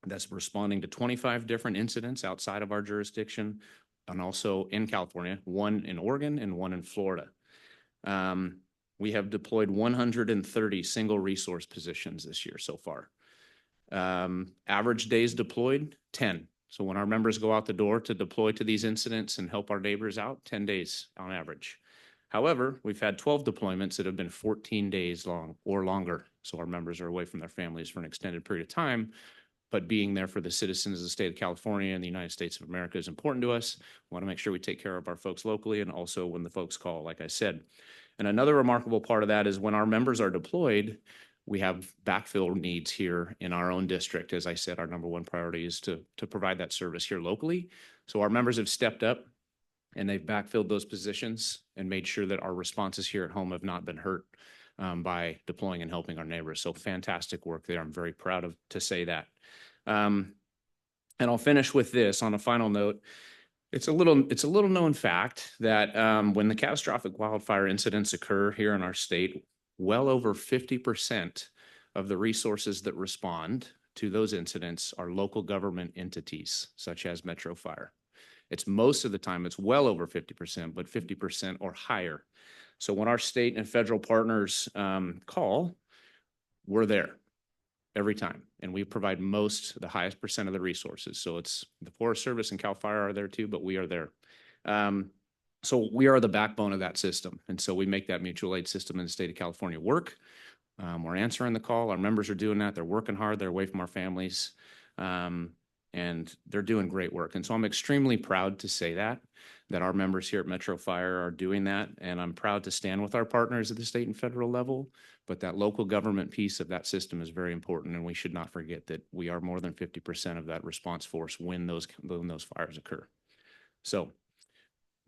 That's responding to 25 different incidents outside of our jurisdiction and also in California, 1 in Oregon and 1 in Florida. We have deployed 130 single resource positions this year so far. Average days deployed, 10. So when our members go out the door to deploy to these incidents and help our neighbors out, 10 days on average. However, we've had 12 deployments that have been 14 days long or longer. So our members are away from their families for an extended period of time, but being there for the citizens of the state of California and the United States of America is important to us. We want to make sure we take care of our folks locally and also when the folks call, like I said. And another remarkable part of that is when our members are deployed, we have backfill needs here in our own district. As I said, our number one priority is to provide that service here locally. So our members have stepped up and they've backfilled those positions and made sure that our responses here at home have not been hurt by deploying and helping our neighbors. So fantastic work there. I'm very proud to say that. And I'll finish with this on a final note. It's a little known fact that when the catastrophic wildfire incidents occur here in our state, well over 50% of the resources that respond to those incidents are local government entities, such as Metro Fire. It's most of the time, it's well over 50%, but 50% or higher. So when our state and federal partners call, we're there every time. And we provide the highest percent of the resources. So it's the Forest Service and CAL FIRE are there too, but we are there. So we are the backbone of that system. And so we make that mutual aid system in the state of California work. We're answering the call. Our members are doing that. They're working hard. They're away from our families. And they're doing great work. And so I'm extremely proud to say that our members here at Metro Fire are doing that. And I'm proud to stand with our partners at the state and federal level. But that local government piece of that system is very important. And we should not forget that we are more than 50% of that response force when those fires occur. So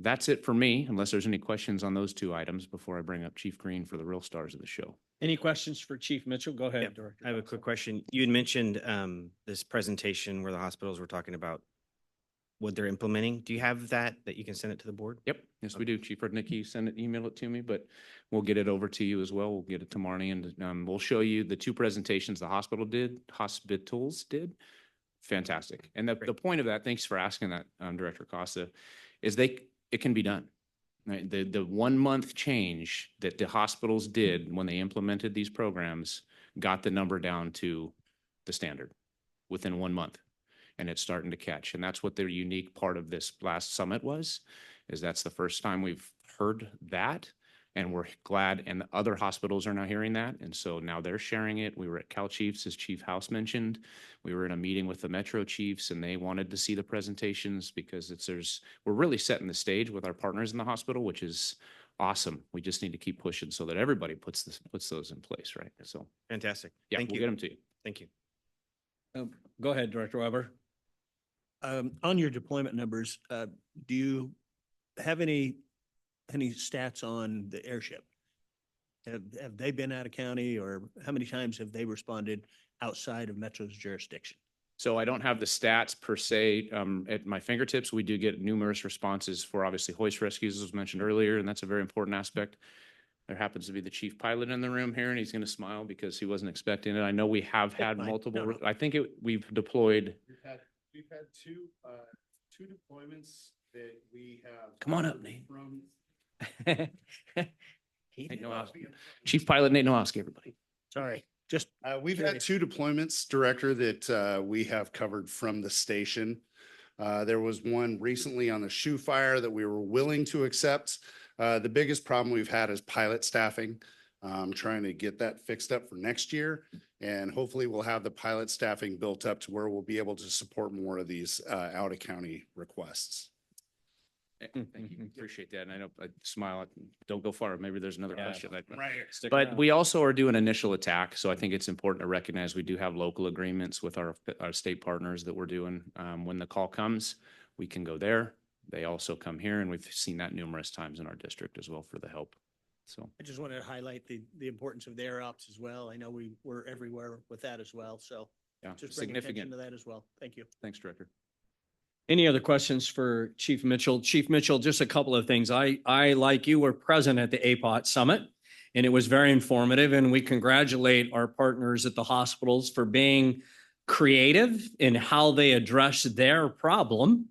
that's it for me, unless there's any questions on those 2 items before I bring up Chief Green for the real stars of the show. Any questions for Chief Mitchell? Go ahead, Yep. Director. I have a quick question. You had mentioned this presentation where the hospitals were talking about what they're implementing. Do you have that you can send it to the board? Yep, yes, we do. Chief Rudnicki, send it, email it to me, but we'll get it over to you as well. We'll get it to Marnie and we'll show you the 2 presentations the hospitals did. Fantastic. And the point of that, thanks for asking that, Director Costa, is it can be done. Right? The 1 month change that the hospitals did when they implemented these programs got the number down to the standard within 1 month. And it's starting to catch. And that's what the unique part of this last summit was, is that's the first time we've heard that. And we're glad, and the other hospitals are now hearing that. And so now they're sharing it. We were at Cal Chiefs, as Chief House mentioned. We were in a meeting with the Metro Chiefs, and they wanted to see the presentations because we're really setting the stage with our partners in the hospital, which is awesome. We just need to keep pushing so that everybody puts those in place, right? So Fantastic. yeah, Thank we'll you. get them to you. Thank you. Go ahead, Director Weber. On your deployment numbers, do you have any stats on the airship? Have they been out of county, or how many times have they responded outside of Metro's jurisdiction? So I don't have the stats per se at my fingertips. We do get numerous responses for obviously hoist rescues, as was mentioned earlier, and that's a very important aspect. There happens to be the chief pilot in the room here, and he's going to smile because he wasn't expecting it. I know we have had fine. multiple. No. I think we've deployed. We've had two deployments that we have. Come on up, Nate. From Nate Nowowski. Chief pilot Nate Nowowski, everybody. Sorry, just We've had curious. 2 deployments, Director, that we have covered from the station. There was one recently on the shoe fire that we were willing to accept. The biggest problem we've had is pilot staffing. Trying to get that fixed up for next year. And hopefully we'll have the pilot staffing built up to where we'll be able to support more of these out of county requests. Thank you. Appreciate that. And I know I smile. Don't go far. Maybe there's another question. Stick But around. we also are doing initial attack. So I think it's important to recognize we do have local agreements with our state partners that we're doing. When the call comes, we can go there. They also come here, and we've seen that numerous times in our district as well for the help. So I just wanted to highlight the importance of their ops as well. I know we were everywhere with that as well, so yeah, just bring attention significant. to that as well. Thank you. Thanks, Director. Any other questions for Chief Mitchell? Chief Mitchell, just a couple of things. I, like you, were present at the APOT Summit, and it was very informative, and we congratulate our partners at the hospitals for being creative in how they address their problem.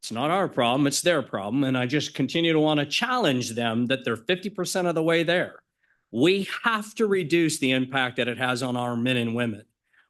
It's not our problem, it's their problem, and I just continue to want to challenge them that they're 50% of the way there. We have to reduce the impact that it has on our men and women.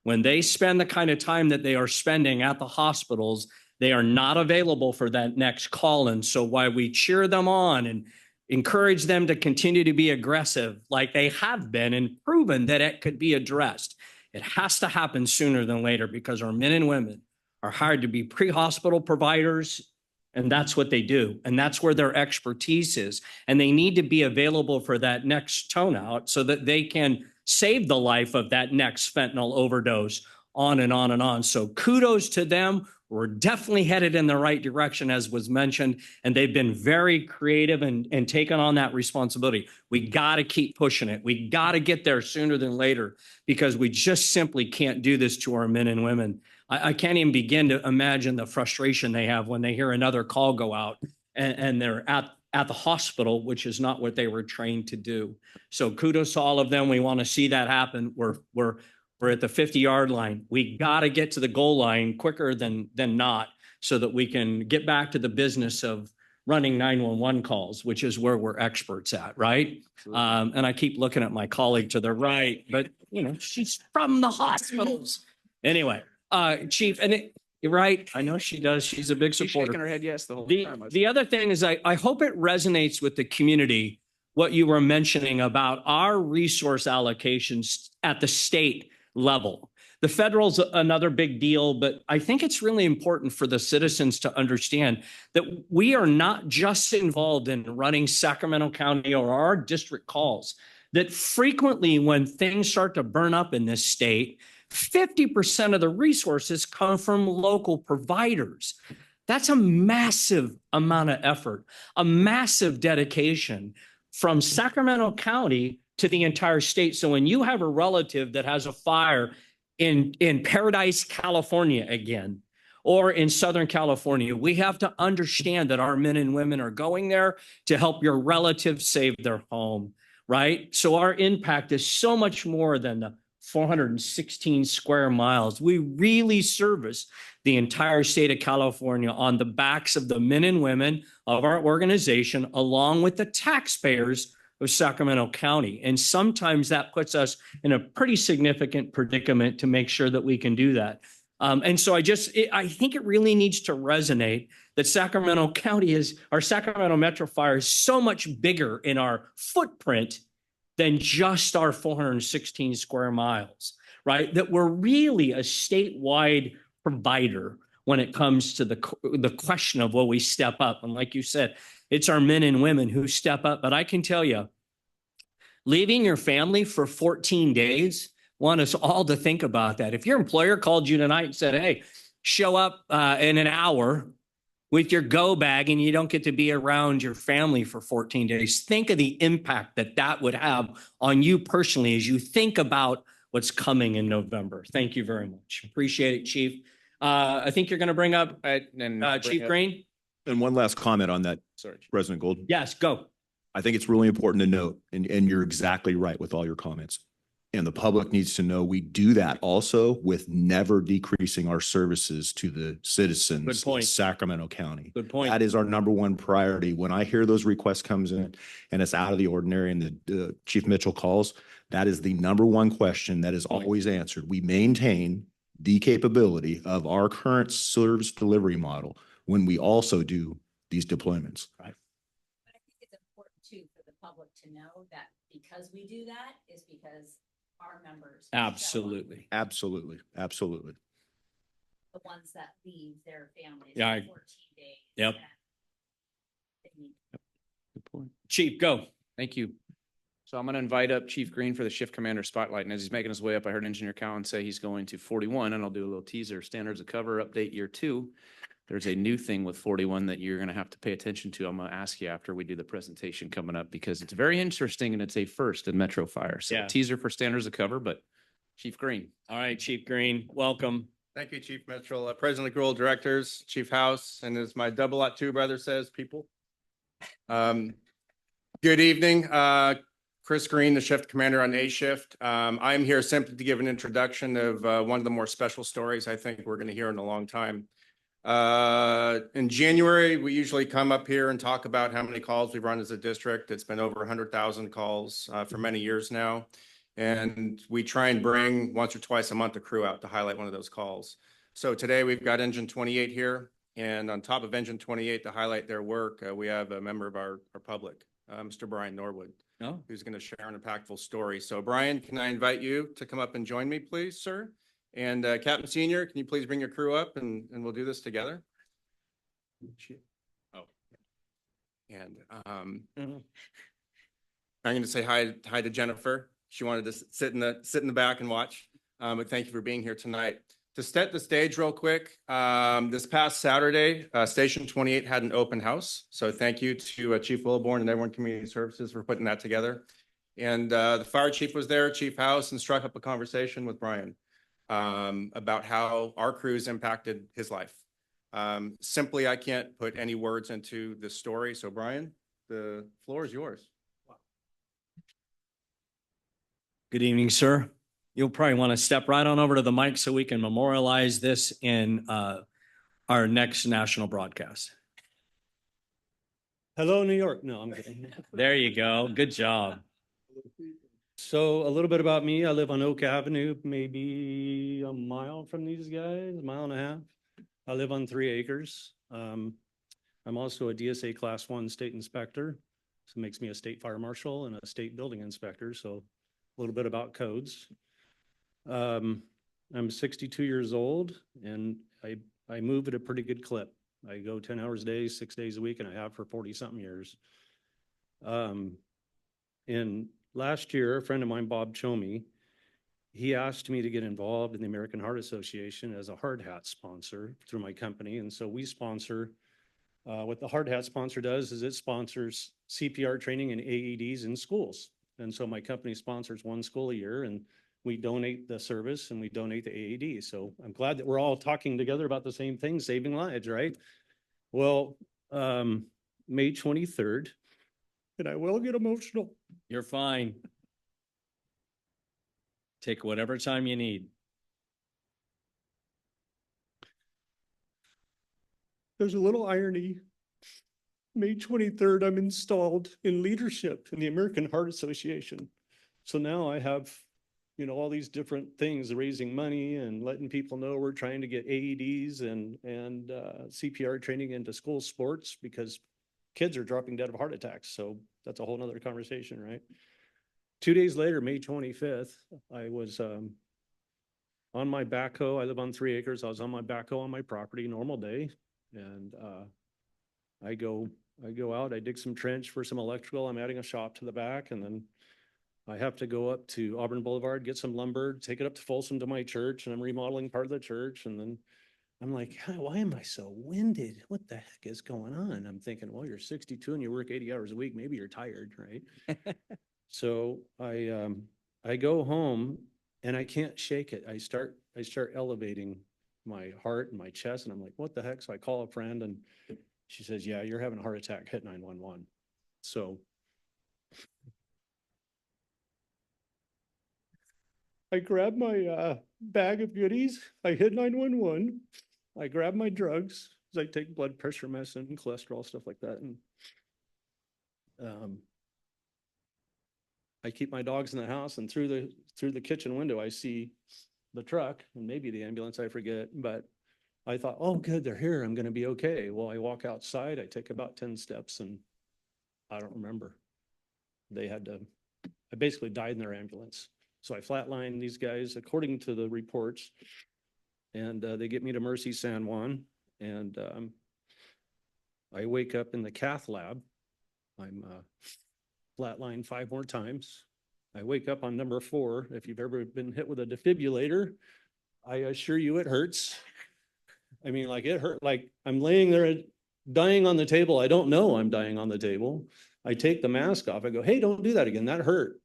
When they spend the kind of time that they are spending at the hospitals, they are not available for that next call. And so while we cheer them on and encourage them to continue to be aggressive like they have been and proven that it could be addressed, it has to happen sooner than later because our men and women are hired to be pre-hospital providers, and that's what they do. And that's where their expertise is. And they need to be available for that next tone out so that they can save the life of that next fentanyl overdose, on and on and on. So kudos to them. We're definitely headed in the right direction, as was mentioned, and they've been very creative and taken on that responsibility. We got to keep pushing it. We got to get there sooner than later because we just simply can't do this to our men and women. I can't even begin to imagine the frustration they have when they hear another call go out and they're at the hospital, which is not what they were trained to do. So kudos to all of them. We want to see that happen. We're at the 50-yard line. We got to get to the goal line quicker than not so that we can get back to the business of running 911 calls, which is where we're experts at, right? And I keep looking at my colleague to the right, but she's from the hospitals. Anyway, Chief, you're right. I know she does. She's a big She's supporter. shaking her head yes the whole The, time. the other thing is I hope it resonates with the community, what you were mentioning about our resource allocations at the state level. The federal's another big deal, but I think it's really important for the citizens to understand that we are not just involved in running Sacramento County or our district calls, that frequently when things start to burn up in this state, 50% of the resources come from local providers. That's a massive amount of effort, a massive dedication from Sacramento County to the entire state. So when you have a relative that has a fire in Paradise, California again, or in Southern California. We have to understand that our men and women are going there to help your relatives save their home, right? So our impact is so much more than the 416 square miles. We really service the entire state of California on the backs of the men and women of our organization, along with the taxpayers of Sacramento County. And sometimes that puts us in a pretty significant predicament to make sure that we can do that. And so I think it really needs to resonate that Sacramento County our Sacramento Metro Fire is so much bigger in our footprint than just our 416 square miles, right? That we're really a statewide provider when it comes to the question of will we step up. And like you said, it's our men and women who step up. But I can tell you, leaving your family for 14 days, want us all to think about that. If your employer called you tonight and said, hey, show up in an hour with your go bag and you don't get to be around your family for 14 days, think of the impact that would have on you personally as you think about what's coming in November. Thank you very much. Appreciate it, Chief. I think you're going to bring up Chief Green. And one last comment on that, Sorry. President Gould. Yes, go. I think it's really important to note, and you're exactly right with all your comments. And the public needs to know we do that also with never decreasing our services to the citizens Good point. of Sacramento County. Good point. That is our number one priority. When I hear those requests comes in and it's out of the ordinary and the Chief Mitchell calls, that is the number one question that is always answered. We maintain the capability of our current service delivery model when we also do these deployments. Right. But I think it's important too for the public to know that because we do that is because our members. Absolutely. Absolutely. Absolutely. The ones that leave their families. Yeah, for 14 days. Yep. and they need Good point. Chief, go. Thank you. So I'm going to invite up Chief Green for the shift commander spotlight. And as he's making his way up, I heard Engineer Cowan say he's going to 41, and I'll do a little teaser. Standards of cover update year 2. There's a new thing with 41 that you're going to have to pay attention to. I'm going to ask you after we do the presentation coming up because it's very interesting and it's a first in Metro Fire. So Yeah. teaser for standards of cover, but Chief Green. All right, Chief Green, welcome. Thank you, Chief Mitchell, President Gould, directors, Chief House, and as my double out two brother says, people. Good evening, Chris Green, the shift commander on A shift. I'm here simply to give an introduction of one of the more special stories I think we're going to hear in a long time. In January, we usually come up here and talk about how many calls we run as a district. It's been over 100,000 calls for many years now. And we try and bring once or twice a month a crew out to highlight one of those calls. So today we've got Engine 28 here. And on top of Engine 28 to highlight their work, we have a member of our public, Mr. Brian Norwood, who's going to share an impactful story. So Brian, can I invite you to come up and join me, please, sir? And Captain Senior, can you please bring your crew up and we'll do this together? Oh. And I'm going to say hi to Jennifer. She wanted to sit in the back and watch. But thank you for being here tonight. To set the stage real quick, this past Saturday, Station 28 had an open house. So thank you to Chief Wilborn and everyone Community Services for putting that together. And the fire chief was there, Chief House, and struck up a conversation with Brian about how our crews impacted his life. Simply, I can't put any words into this story. So Brian, the floor is yours. Good evening, sir. You'll probably want to step right on over to the mic so we can memorialize this in our next national broadcast. Hello, New York. No, I'm kidding. There you go. Good job. So a little bit about me. I live on Oak Avenue, maybe a mile from these guys, a mile and a half. I live on 3 acres. I'm also a DSA Class 1 state inspector. So it makes me a state fire marshal and a state building inspector. So a little bit about codes. I'm 62 years old and I move at a pretty good clip. I go 10 hours a day, 6 days a week, and I have for 40 something years. In last year, a friend of mine, Bob Chomey, he asked me to get involved in the American Heart Association as a hard hat sponsor through my company. And so we sponsor, what the hard hat sponsor does is it sponsors CPR training and AEDs in schools. And so my company sponsors 1 school a year, and we donate the service and we donate the AED. So I'm glad that we're all talking together about the same thing, saving lives, right? Well, May 23rd, and I will get emotional. You're fine. Take whatever time you need. There's a little irony. May 23rd, I'm installed in leadership in the American Heart Association. So now I have, you know, all these different things, raising money and letting people know we're trying to get AEDs and CPR training into school sports because kids are dropping dead of heart attacks. So that's a whole nother conversation, right? 2 days later, May 25th, I was on my backhoe. I live on 3 acres. I was on my backhoe on my property, normal day. And I go out, I dig some trench for some electrical. I'm adding a shop to the back, and then I have to go up to Auburn Boulevard, get some lumber, take it up to Folsom to my church, and I'm remodeling part of the church. And then I'm like, why am I so winded? What the heck is going on? I'm thinking, well, you're 62 and you work 80 hours a week. Maybe you're tired, right? So I go home and I can't shake it. I start elevating my heart and my chest, and I'm like, what the heck? So I call a friend, and she says, yeah, you're having a heart attack, hit 911. So I grabbed my bag of goodies. I hit 911. I grabbed my drugs, because I take blood pressure medicine and cholesterol, stuff like that. And I keep my dogs in the house, and through the kitchen window, I see the truck and maybe the ambulance, I forget, but I thought, oh, good, they're here. I'm going to be okay. Well, I walk outside, I take about 10 steps, and I don't remember. I basically died in their ambulance. So I flatlined these guys according to the reports, and they get me to Mercy San Juan, and I wake up in the cath lab. I'm flatlined 5 more times. I wake up on number 4. If you've ever been hit with a defibrillator, I assure you it hurts. I mean, like it hurt, like I'm laying there dying on the table. I don't know I'm dying on the table. I take the mask off. I go, hey, don't do that again. That hurt.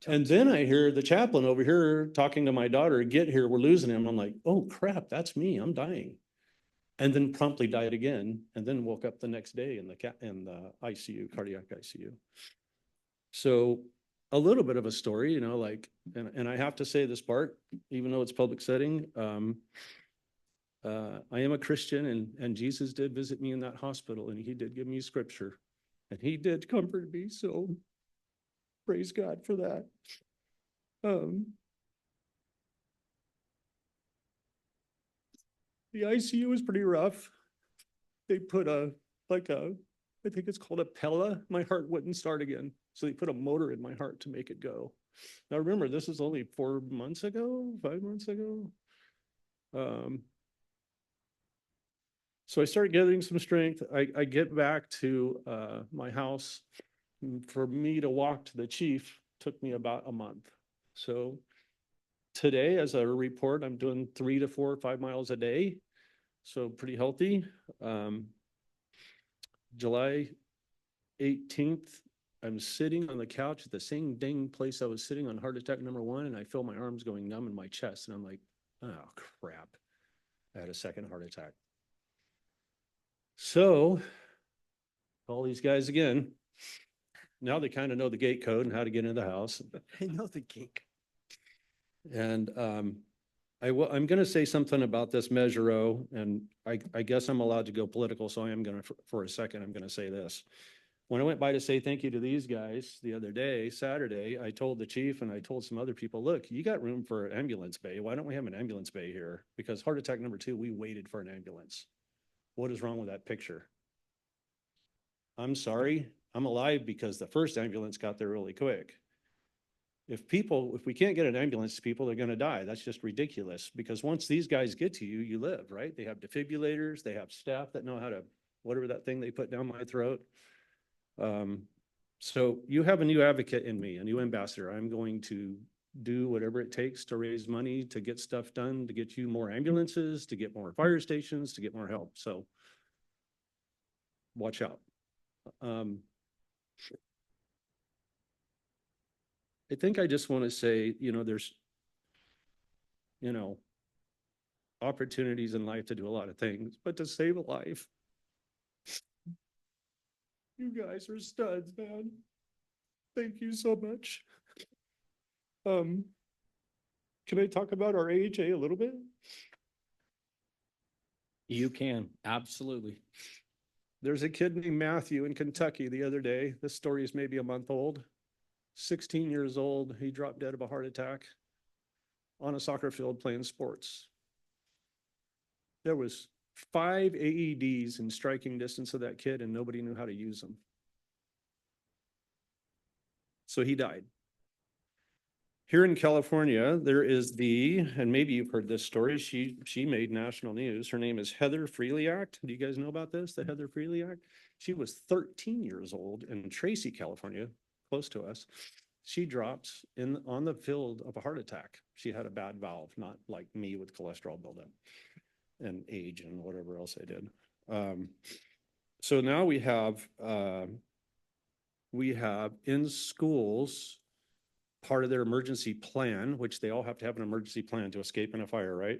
And then I hear the chaplain over here talking to my daughter, get here, we're losing him. I'm like, oh crap, that's me, I'm dying. And then promptly died again, and then woke up the next day in the ICU, cardiac ICU. So a little bit of a story, you know, like, and I have to say this part, even though it's public setting, I am a Christian, and Jesus did visit me in that hospital, and he did give me scripture, and he did comfort me. So praise God for that. The ICU was pretty rough. They put I think it's called a Pella. My heart wouldn't start again. So they put a motor in my heart to make it go. Now remember, this is only 4 months ago, 5 months ago. So I start gathering some strength. I get back to my house. For me to walk to the chief took me about a month. So today, as a report, I'm doing 3 to 4 or 5 miles a day. So pretty healthy. July 18th, I'm sitting on the couch at the same dang place I was sitting on heart attack number 1, and I feel my arms going numb in my chest. And I'm like, oh crap, I had a second heart attack. So call these guys again. Now they kind of know the gate code and how to get into the house. I know the gate. And I'm going to say something about this Measure O, and I guess I'm allowed to go political, so I am going to, for a second, I'm going to say this. When I went by to say thank you to these guys the other day, Saturday, I told the chief and I told some other people, look, you got room for an ambulance bay. Why don't we have an ambulance bay here? Because heart attack number 2, we waited for an ambulance. What is wrong with that picture? I'm sorry, I'm alive because the first ambulance got there really quick. If we can't get an ambulance to people, they're going to die. That's just ridiculous, because once these guys get to you, you live, right? They have defibrillators, they have staff that know how to, whatever that thing they put down my throat. So you have a new advocate in me, a new ambassador. I'm going to do whatever it takes to raise money, to get stuff done, to get you more ambulances, to get more fire stations, to get more help. So watch out. I think I just want to say, there's, opportunities in life to do a lot of things, but to save a life. You guys are studs, man. Thank you so much. Can I talk about our AHA a little bit? You can, absolutely. There's a kid named Matthew in Kentucky the other day. This story is maybe a month old. 16 years old. He dropped dead of a heart attack on a soccer field playing sports. There was 5 AEDs in striking distance of that kid and nobody knew how to use them. So he died. Here in California, there is and maybe you've heard this story, she made national news. Her name is Heather Freeliak. Do you guys know about this, the Heather Freeliak? She was 13 years old in Tracy, California, close to us. She dropped on the field of a heart attack. She had a bad valve, not like me with cholesterol buildup and age and whatever else I did. So now we have in schools, part of their emergency plan, which they all have to have an emergency plan to escape in a fire, right?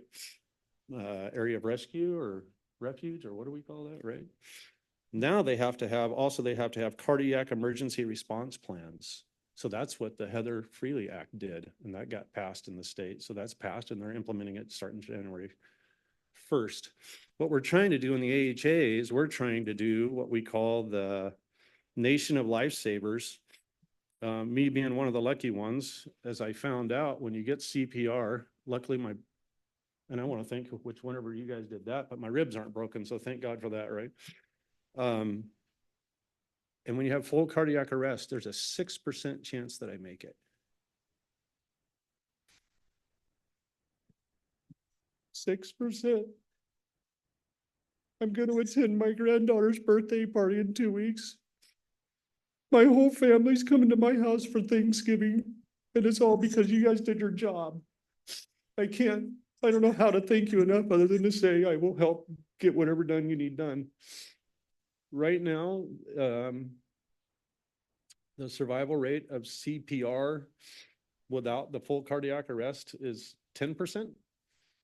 Area of rescue or refuge, or what do we call that, right? Now they have to have cardiac emergency response plans. So that's what the Heather Freeliak did, and that got passed in the state. So that's passed and they're implementing it starting January 1st. What we're trying to do in the AHA is we're trying to do what we call the Nation of Lifesavers. Me being one of the lucky ones, as I found out, when you get CPR, luckily and I want to thank whenever you guys did that, but my ribs aren't broken, so thank God for that, right? And when you have full cardiac arrest, there's a 6% chance that I make it. 6%. I'm going to attend my granddaughter's birthday party in 2 weeks. My whole family's coming to my house for Thanksgiving, and it's all because you guys did your job. I don't know how to thank you enough other than to say I will help get whatever done you need done. Right now, the survival rate of CPR without the full cardiac arrest is 10%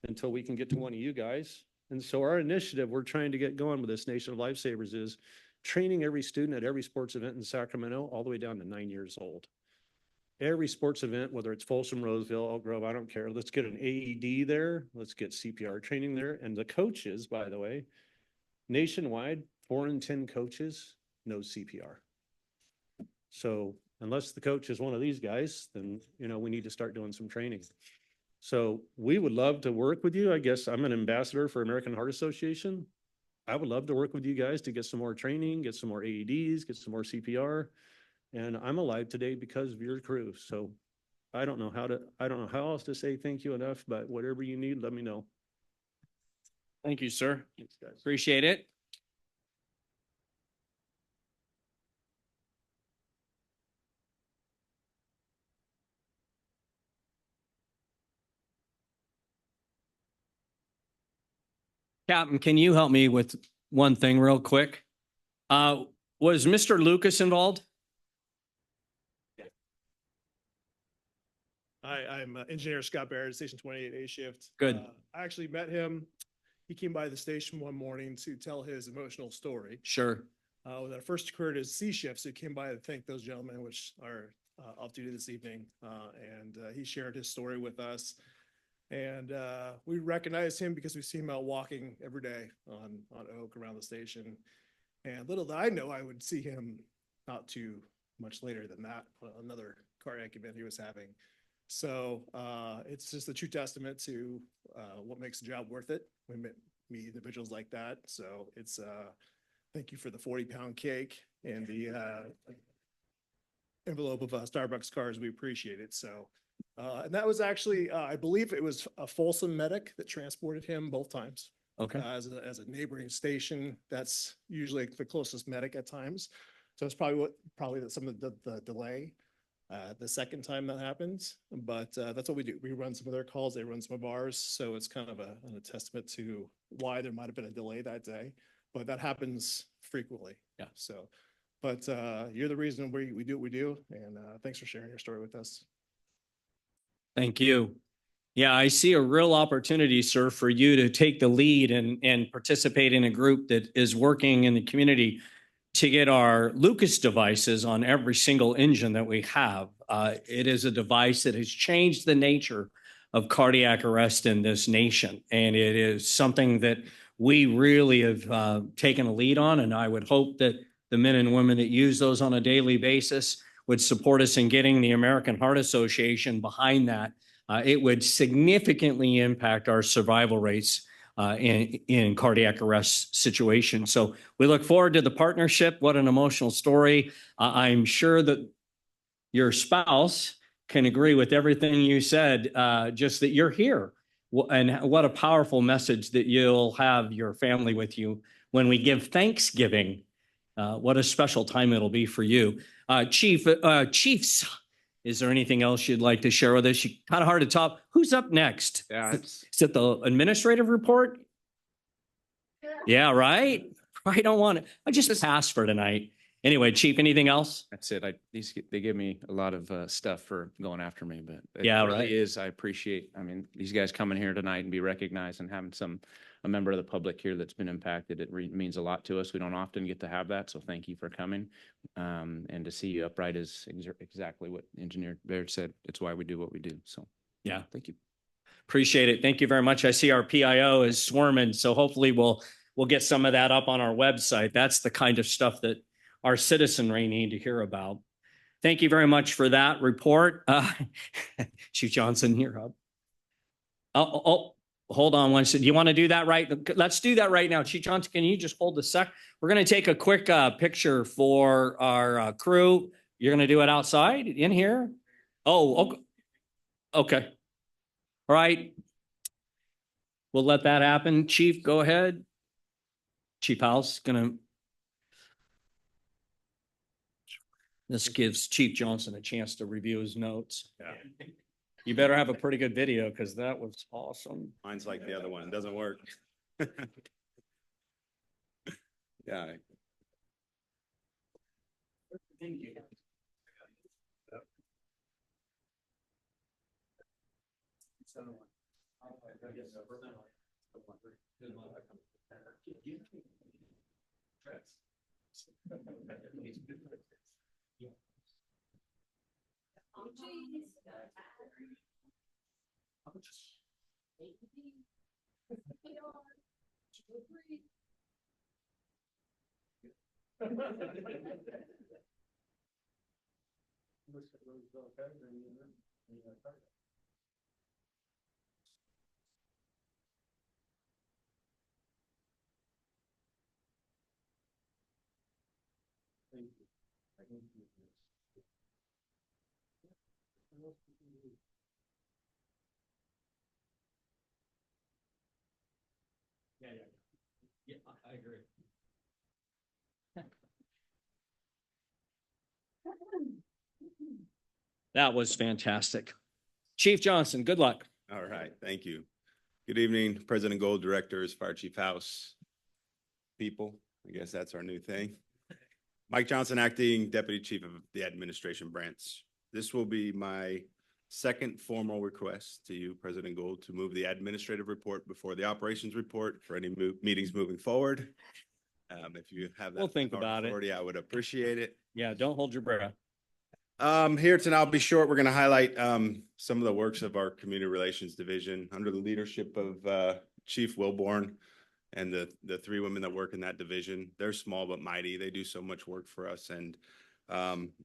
until we can get to one of you guys. And so our initiative we're trying to get going with this Nation of Lifesavers is training every student at every sports event in Sacramento all the way down to 9 years old. Every sports event, whether it's Folsom, Roseville, Elk Grove, I don't care. Let's get an AED there. Let's get CPR training there. And the coaches, by the way, nationwide, 4 in 10 coaches know CPR. So unless the coach is one of these guys, then, we need to start doing some training. So we would love to work with you. I guess I'm an ambassador for American Heart Association. I would love to work with you guys to get some more training, get some more AEDs, get some more CPR. And I'm alive today because of your crew. So I don't know how else to say thank you enough, but whatever you need, let me know. Thank you, sir. Thanks, guys. Appreciate it. Captain, can you help me with one thing real quick? Was Mr. Lucas involved? Hi, I'm Engineer Scott Barrett, Station 28 A shift. Good. I actually met him. He came by the station one morning to tell his emotional story. Sure. When I first occurred as C shift, so he came by to thank those gentlemen, which are off duty this evening. And he shared his story with us. And we recognized him because we see him out walking every day on Oak around the station. And little did I know I would see him not too much later than that, another cardiac event he was having. So it's just a true testament to what makes the job worth it. We meet individuals like that. So it's thank you for the 40-pound cake and the envelope of Starbucks cards. We appreciate it. So and that was actually, I believe it was a Folsom medic that transported him both times. Okay. As a neighboring station, that's usually the closest medic at times. So it's probably some of the delay. The second time that happens, but that's what we do. We run some of their calls, they run some of ours. So it's kind of a testament to why there might've been a delay that day, but that happens frequently. Yeah. So, but you're the reason we do what we do. And thanks for sharing your story with us. Thank you. Yeah, I see a real opportunity, sir, for you to take the lead and participate in a group that is working in the community to get our Lucas devices on every single engine that we have. It is a device that has changed the nature of cardiac arrest in this nation. And it is something that we really have taken a lead on. And I would hope that the men and women that use those on a daily basis would support us in getting the American Heart Association behind that. It would significantly impact our survival rates in cardiac arrest situations. So we look forward to the partnership. What an emotional story. I'm sure that your spouse can agree with everything you said, just that you're here. And what a powerful message that you'll have your family with you when we give Thanksgiving. What a special time it'll be for you. Chiefs, is there anything else you'd like to share with us? Kind of hard to top. Who's up next? Yeah, Is it the administrative report? Yeah, right? I don't want to. I just passed for tonight. Anyway, Chief, anything else? That's it. They give me a lot of stuff for going after me, but it Yeah, really right. is. I appreciate, I mean, these guys coming here tonight and be recognized and having a member of the public here that's been impacted. It means a lot to us. We don't often get to have that. So thank you for coming. And to see you upright is exactly what Engineer Baird said. It's why we do what we do. So Yeah. thank you. Appreciate it. Thank you very much. I see our PIO is swarming, so hopefully we'll get some of that up on our website. That's the kind of stuff that our citizenry need to hear about. Thank you very much for that report. Chief Johnson, you're up. Hold on one second. Do you want to do that right? Let's do that right now. Chief Johnson, can you just hold a sec? We're going to take a quick picture for our crew. You're going to do it outside in here? Oh, okay. All right. We'll let that happen. Chief, go ahead. Chief House, this gives Chief Johnson a chance to review his notes. Yeah. You better have a pretty good video because that was awesome. Mine's like the other one. It doesn't work. Yeah. Yeah, I agree. That was fantastic. Chief Johnson, good luck. All right, thank you. Good evening, President Gold, directors, Fire Chief House, people. I guess that's our new thing. Mike Johnson, acting Deputy Chief of the Administration Branch. This will be my second formal request to you, President Gold, to move the administrative report before the operations report for any meetings moving forward. If you have that We'll think about it. authority, I would appreciate it. Yeah, don't hold your breath. Here tonight, I'll be short. We're going to highlight some of the works of our Community Relations Division under the leadership of Chief Wilborn and the three women that work in that division. They're small but mighty. They do so much work for us, and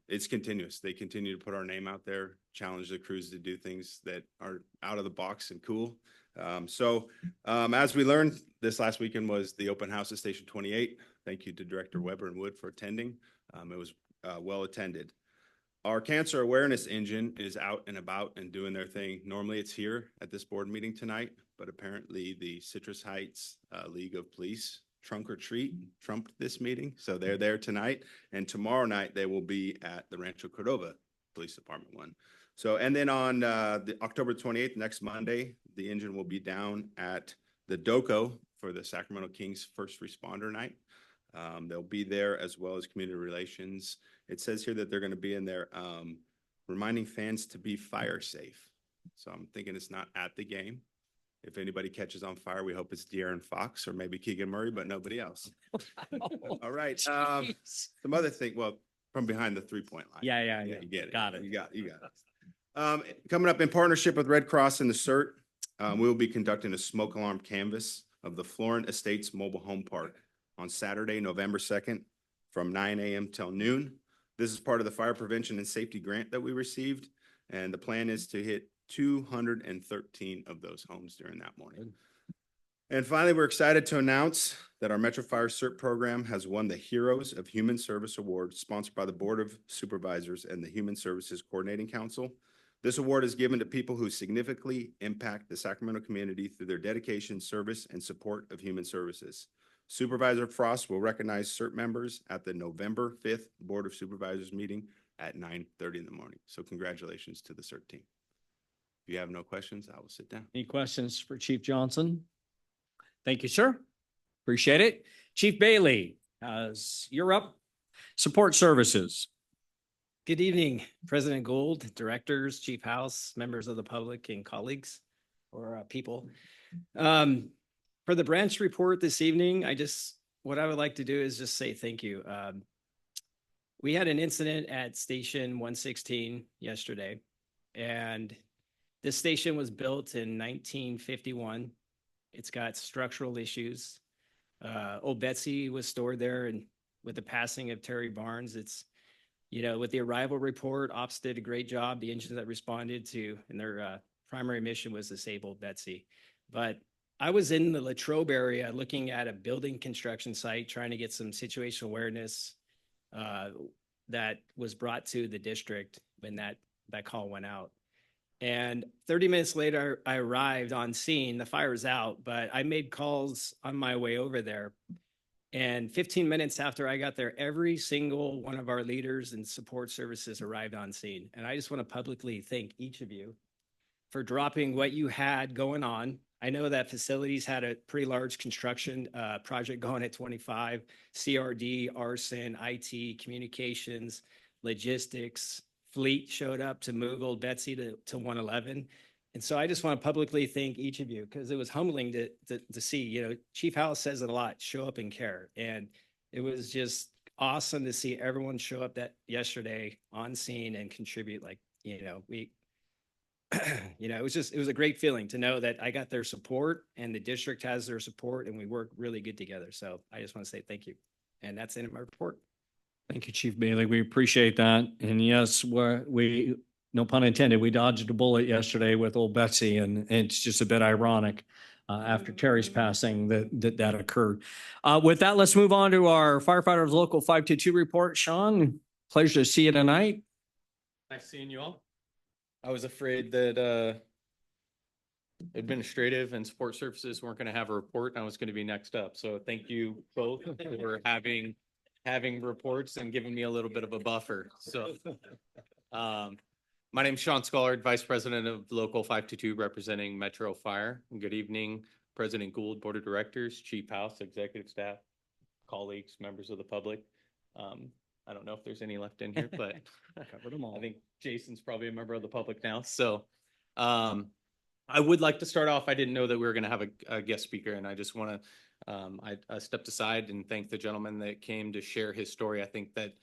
it's continuous. They continue to put our name out there, challenge the crews to do things that are out of the box and cool. As we learned, this last weekend was the open house at Station 28. Thank you to Director Weber and Wood for attending. It was well attended. Our cancer awareness engine is out and about and doing their thing. Normally it's here at this board meeting tonight, but apparently the Citrus Heights League of Police trunk or treat trumped this meeting. So they're there tonight, and tomorrow night they will be at the Rancho Cordova Police Department one. So, and then on the October 28th, next Monday, the engine will be down at the DOCO for the Sacramento Kings First Responder Night. They'll be there as well as community relations. It says here that they're going to be in there reminding fans to be fire safe. So I'm thinking it's not at the game. If anybody catches on fire, we hope it's De'Aaron Fox or maybe Keegan Murray, but nobody else. All right. Some other thing, well, from behind the 3-point line. Yeah. You get it. Got it. You got it. Coming up in partnership with Red Cross and the CERT, we will be conducting a smoke alarm canvass of the Florent Estates Mobile Home Park on Saturday, November 2nd from 9 a.m. till noon. This is part of the fire prevention and safety grant that we received. And the plan is to hit 213 of those homes during that morning. And finally, we're excited to announce that our Metro Fire CERT program has won the Heroes of Human Service Award, sponsored by the Board of Supervisors and the Human Services Coordinating Council. This award is given to people who significantly impact the Sacramento community through their dedication, service, and support of human services. Supervisor Frost will recognize CERT members at the November 5th Board of Supervisors meeting at 9:30 in the morning. So congratulations to the CERT team. If you have no questions, I will sit down. Any questions for Chief Johnson? Thank you, sir. Appreciate it. Chief Bailey, you're up. Support Services. Good evening, President Gould, directors, Chief House, members of the public, and colleagues or people. For the branch report this evening, what I would like to do is just say thank you. We had an incident at Station 116 yesterday, and this station was built in 1951. It's got structural issues. Old Betsy was stored there, and with the passing of Terry Barnes, with the arrival report, ops did a great job. The engines that responded to, and their primary mission was to save Old Betsy. But I was in the Latrobe area looking at a building construction site, trying to get some situational awareness that was brought to the district when that call went out. And 30 minutes later, I arrived on scene. The fire was out, but I made calls on my way over there. And 15 minutes after I got there, every single one of our leaders and support services arrived on scene. And I just want to publicly thank each of you for dropping what you had going on. I know that facilities had a pretty large construction project going at 25, CRD, arson, IT, communications, logistics, fleet showed up to move Old Betsy to 111. And so I just want to publicly thank each of you, because it was humbling to see, Chief House says it a lot, show up and care. And it was just awesome to see everyone show up yesterday on scene and contribute. It was a great feeling to know that I got their support and the district has their support, and we work really good together. So I just want to say thank you. And that's the end of my report. Thank you, Chief Bailey. We appreciate that. And yes, we no pun intended, we dodged a bullet yesterday with Old Betsy, and it's just a bit ironic after Terry's passing that occurred. With that, let's move on to our Firefighters Local 522 report. Sean, pleasure to see you tonight. Nice seeing you all. I was afraid that administrative and support services weren't going to have a report, and I was going to be next up. So thank you both for having reports and giving me a little bit of a buffer. So my name's Sean Scollard, Vice President of Local 522, representing Metro Fire. Good evening, President Gould, Board of Directors, Chief House, Executive Staff, colleagues, members of the public. I don't know if there's any left in here, but covered them all. I think Jason's probably a member of the public now. So I would like to start off. I didn't know that we were going to have a guest speaker, and I just want to I stepped aside and thank the gentleman that came to share his story. I think that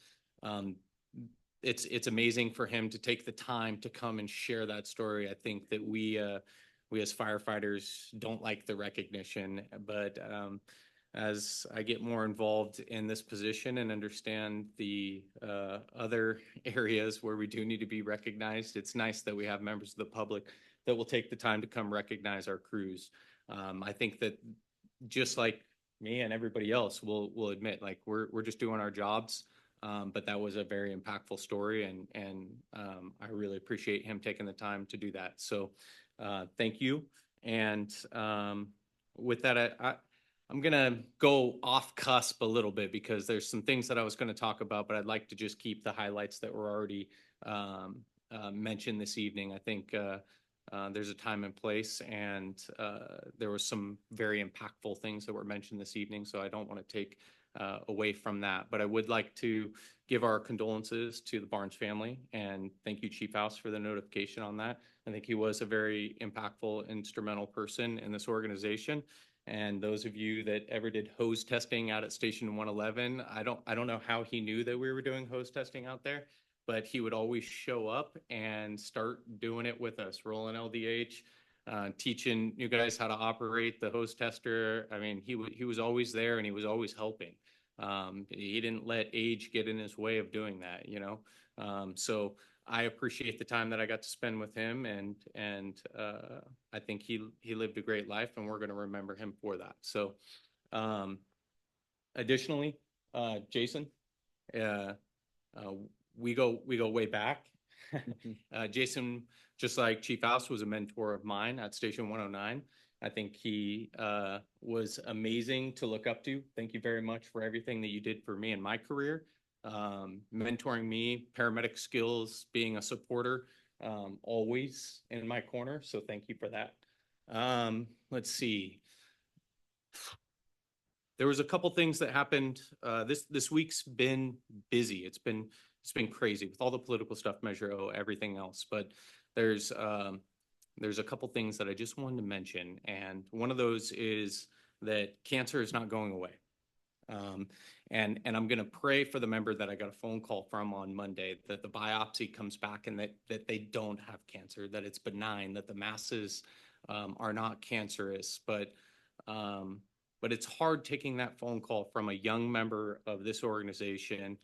it's amazing for him to take the time to come and share that story. I think that we as firefighters don't like the recognition, but as I get more involved in this position and understand the other areas where we do need to be recognized, it's nice that we have members of the public that will take the time to come recognize our crews. I think that just like me and everybody else will admit, like we're just doing our jobs. But that was a very impactful story, and I really appreciate him taking the time to do that. So thank you. And with that, I'm going to go off cusp a little bit because there's some things that I was going to talk about, but I'd like to just keep the highlights that were already mentioned this evening. I think there's a time and place, and there was some very impactful things that were mentioned this evening. So I don't want to take away from that. But I would like to give our condolences to the Barnes family and thank you, Chief House, for the notification on that. I think he was a very impactful, instrumental person in this organization. And those of you that ever did hose testing out at Station 111, I don't know how he knew that we were doing hose testing out there, but he would always show up and start doing it with us, rolling LDH, teaching you guys how to operate the hose tester. I mean, he was always there and he was always helping. He didn't let age get in his way of doing that, you know? So I appreciate the time that I got to spend with him, and I think he lived a great life, and we're going to remember him for that. So, additionally, Jason, we go way back. Jason, just like Chief House, was a mentor of mine at Station 109. I think he was amazing to look up to. Thank you very much for everything that you did for me in my career. Mentoring me, paramedic skills, being a supporter, always in my corner. So thank you for that. Let's see. There was a couple things that happened. This week's been busy. It's been crazy with all the political stuff, Measure O, everything else. But there's a couple things that I just wanted to mention, and one of those is that cancer is not going away. And I'm going to pray for the member that I got a phone call from on Monday, that the biopsy comes back and that they don't have cancer, that it's benign, that the masses are not cancerous. But it's hard taking that phone call from a young member of this organization,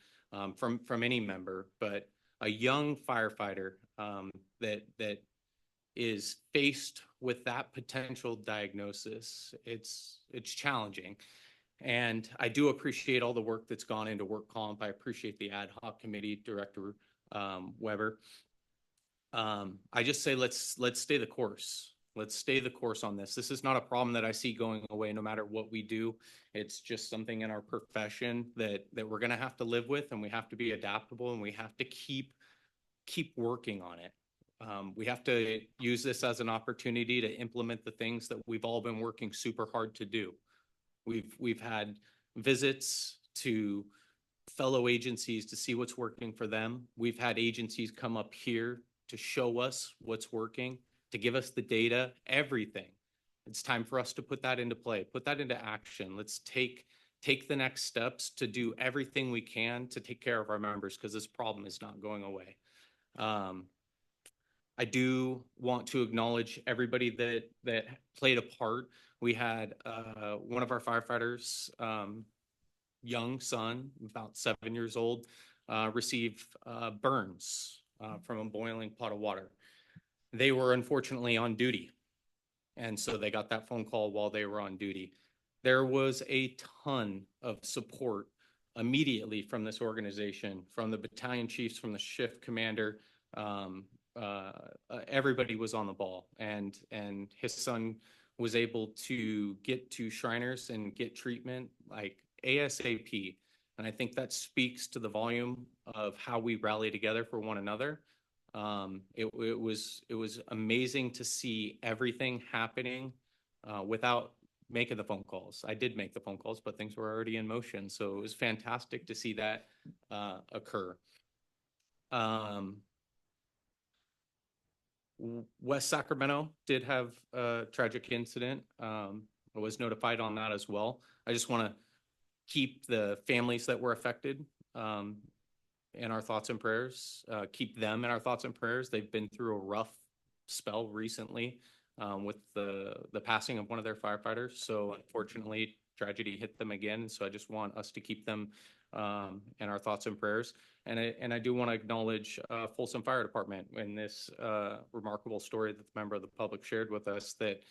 from any member, but a young firefighter that is faced with that potential diagnosis. It's challenging. And I do appreciate all the work that's gone into work comp. I appreciate the ad hoc committee, Director Weber. I just say let's stay the course. Let's stay the course on this. This is not a problem that I see going away no matter what we do. It's just something in our profession that we're going to have to live with, and we have to be adaptable, and we have to keep working on it. We have to use this as an opportunity to implement the things that we've all been working super hard to do. We've had visits to fellow agencies to see what's working for them. We've had agencies come up here to show us what's working, to give us the data, everything. It's time for us to put that into play, put that into action. Let's take the next steps to do everything we can to take care of our members, because this problem is not going away. I do want to acknowledge everybody that played a part. We had one of our firefighters, young son, about 7 years old, receive burns from a boiling pot of water. They were unfortunately on duty, and so they got that phone call while they were on duty. There was a ton of support immediately from this organization, from the battalion chiefs, from the shift commander. Everybody was on the ball, and his son was able to get to Shriners and get treatment like ASAP. And I think that speaks to the volume of how we rally together for one another. It was amazing to see everything happening without making the phone calls. I did make the phone calls, but things were already in motion. So it was fantastic to see that occur. West Sacramento did have a tragic incident. I was notified on that as well. I just want to keep the families that were affected in our thoughts and prayers, keep them in our thoughts and prayers. They've been through a rough spell recently with the passing of one of their firefighters. So unfortunately, tragedy hit them again. And so I just want us to keep them in our thoughts and prayers. And I do want to acknowledge Folsom Fire Department in this remarkable story that the member of the public shared with us, that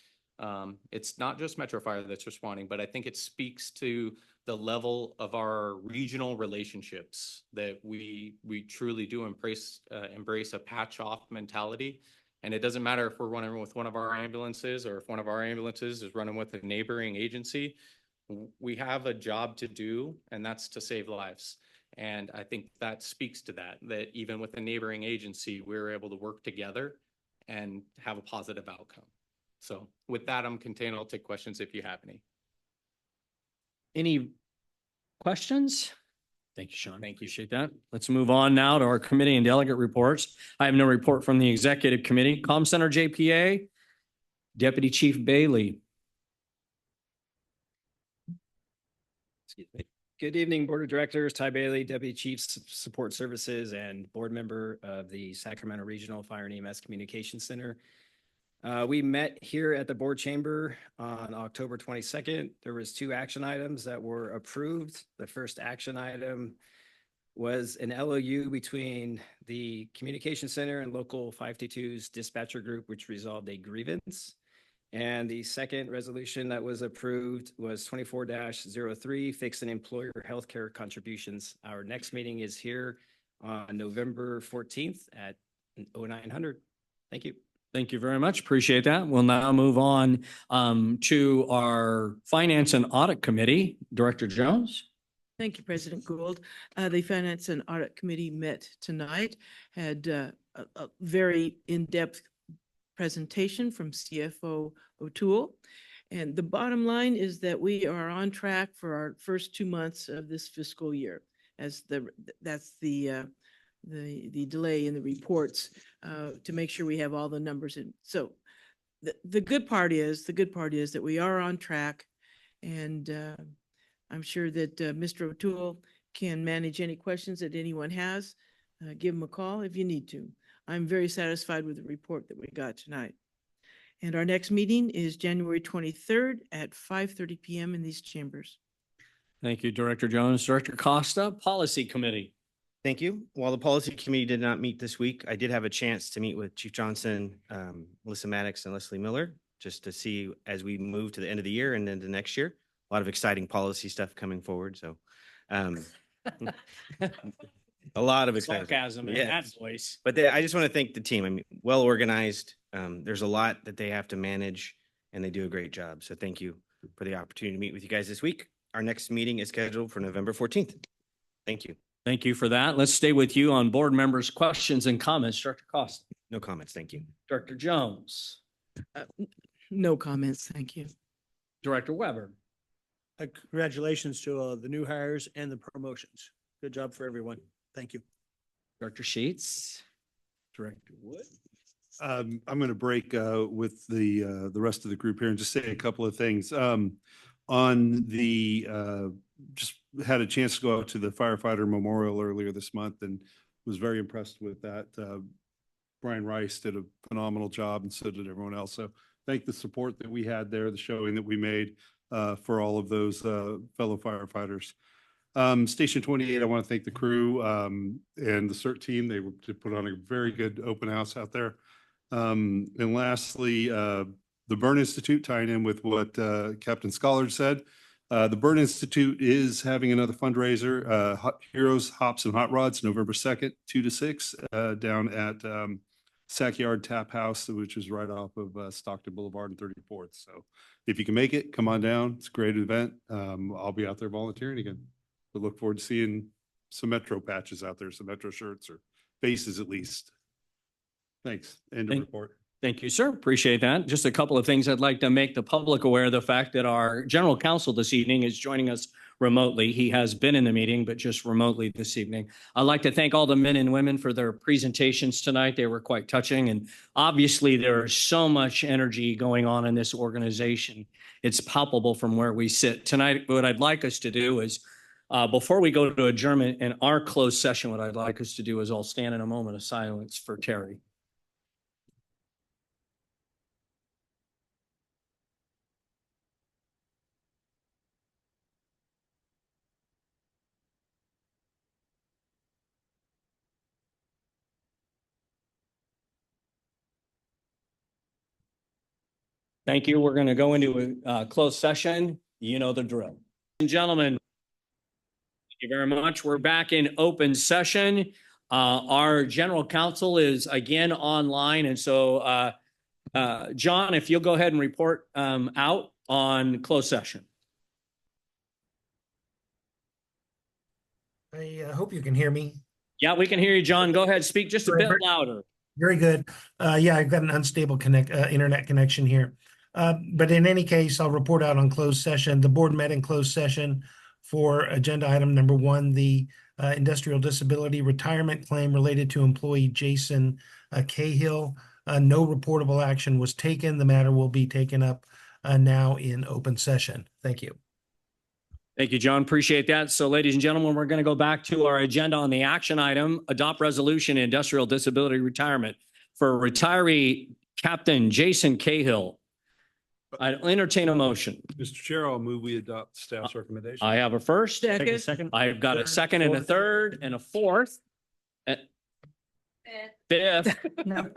it's not just Metro Fire that's responding, but I think it speaks to the level of our regional relationships, that we truly do embrace a patch-off mentality. And it doesn't matter if we're running with one of our ambulances or if one of our ambulances is running with a neighboring agency. We have a job to do, and that's to save lives. And I think that speaks to that even with a neighboring agency, we were able to work together and have a positive outcome. So with that, I'm contained. I'll take questions if you have any. Questions? Thank you, Sean. Appreciate that. Let's move on now to our committee and delegate reports. I have no report from the executive committee. Com Center JPA, Deputy Chief Bailey. Excuse me. Good evening, Board of Directors. Ty Bailey, Deputy Chief Support Services and board member of the Sacramento Regional Fire and EMS Communications Center. We met here at the board chamber on October 22nd. There was 2 action items that were approved. The first action item was an LOU between the Communication Center and Local 522's dispatcher group, which resolved a grievance. And the second resolution that was approved was 24-03, fixing employer healthcare contributions. Our next meeting is here on November 14th at 0900. Thank you. Thank you very much. Appreciate that. We'll now move on to our Finance and Audit Committee. Director Jones. Thank you, President Gould. The Finance and Audit Committee met tonight, had a very in-depth presentation from CFO O'Toole. And the bottom line is that we are on track for our first 2 months of this fiscal year, as that's the delay in the reports to make sure we have all the numbers in. So the good part is that we are on track, and I'm sure that Mr. O'Toole can manage any questions that anyone has. Give him a call if you need to. I'm very satisfied with the report that we got tonight. And our next meeting is January 23rd at 5:30 p.m. in these chambers. Thank you, Director Jones. Director Costa, Policy Committee. Thank you. While the policy committee did not meet this week, I did have a chance to meet with Chief Johnson, Melissa Maddox, and Leslie Miller, just to see as we move to the end of the year and into next year. A lot of exciting policy stuff coming forward. So a lot of excitement. Sarcasm in that voice. But I just want to thank the team. I mean, well organized. There's a lot that they have to manage, and they do a great job. So thank you for the opportunity to meet with you guys this week. Our next meeting is scheduled for November 14th. Thank you. Thank you for that. Let's stay with you on board members' questions and comments. Director Costa. No comments. Thank you. Director Jones. No comments. Thank you. Director Weber. Congratulations to the new hires and the promotions. Good job for everyone. Thank you. Dr. Sheets. Director Wood. I'm going to break with the rest of the group here and just say a couple of things. On the just had a chance to go out to the firefighter memorial earlier this month and was very impressed with that. Brian Rice did a phenomenal job, and so did everyone else. So thank the support that we had there, the showing that we made for all of those fellow firefighters. Station 28, I want to thank the crew and the CERT team. They put on a very good open house out there. And lastly, the Burn Institute, tying in with what Captain Scholar said. The Burn Institute is having another fundraiser, Heroes, Hops, and Hot Rods, November 2nd, 2 to 6, down at Sackyard Tap House, which is right off of Stockton Boulevard and 34th. So if you can make it, come on down. It's a great event. I'll be out there volunteering again. But look forward to seeing some Metro patches out there, some Metro shirts or faces at least. Thanks. End of report. Thank you, sir. Appreciate that. Just a couple of things I'd like to make the public aware of the fact that our general counsel this evening is joining us remotely. He has been in the meeting, but just remotely this evening. I'd like to thank all the men and women for their presentations tonight. They were quite touching. And obviously there is so much energy going on in this organization. It's palpable from where we sit. Tonight, what I'd like us to do is before we go to adjournment in our closed session, what I'd like us to do is all stand in a moment of silence for Terry. Thank you. We're going to go into a closed session. You know the drill. Ladies and gentlemen, thank you very much. We're back in open session. Our general counsel is again online. And so, John, if you'll go ahead and report out on closed session. I hope you can hear me. Yeah, we can hear you, John. Go ahead. Speak just a bit louder. Very good. Yeah, I've got an unstable internet connection here. But in any case, I'll report out on closed session. The board met in closed session for agenda item number 1, the industrial disability retirement claim related to employee Jason Cahill. No reportable action was taken. The matter will be taken up now in open session. Thank you. Thank you, John. Appreciate that. So ladies and gentlemen, we're going to go back to our agenda on the action item, adopt resolution industrial disability retirement for retiree Captain Jason Cahill. I'll entertain a motion. Mr. Chair, I'll move we adopt staff's recommendation. I have a first. Second. I've got a second and a third and a fourth. Fifth. No.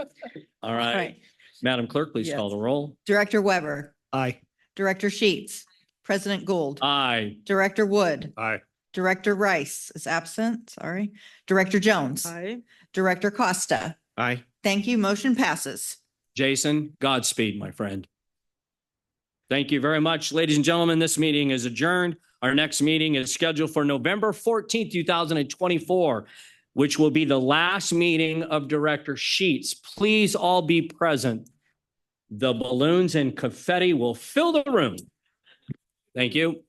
All right. right. Madam Clerk, please call Yes. the roll. Director Weber, Aye. Director Sheets, President Gould, Aye. Director Wood, Aye. Director Rice is absent, sorry. Director Jones, Aye. Director Costa. Aye. Thank you. Motion passes. Jason, Godspeed, my friend. Thank you very much. Ladies and gentlemen, this meeting is adjourned. Our next meeting is scheduled for November 14th, 2024, which will be the last meeting of Director Sheets. Please all be present. The balloons and confetti will fill the room. Thank you.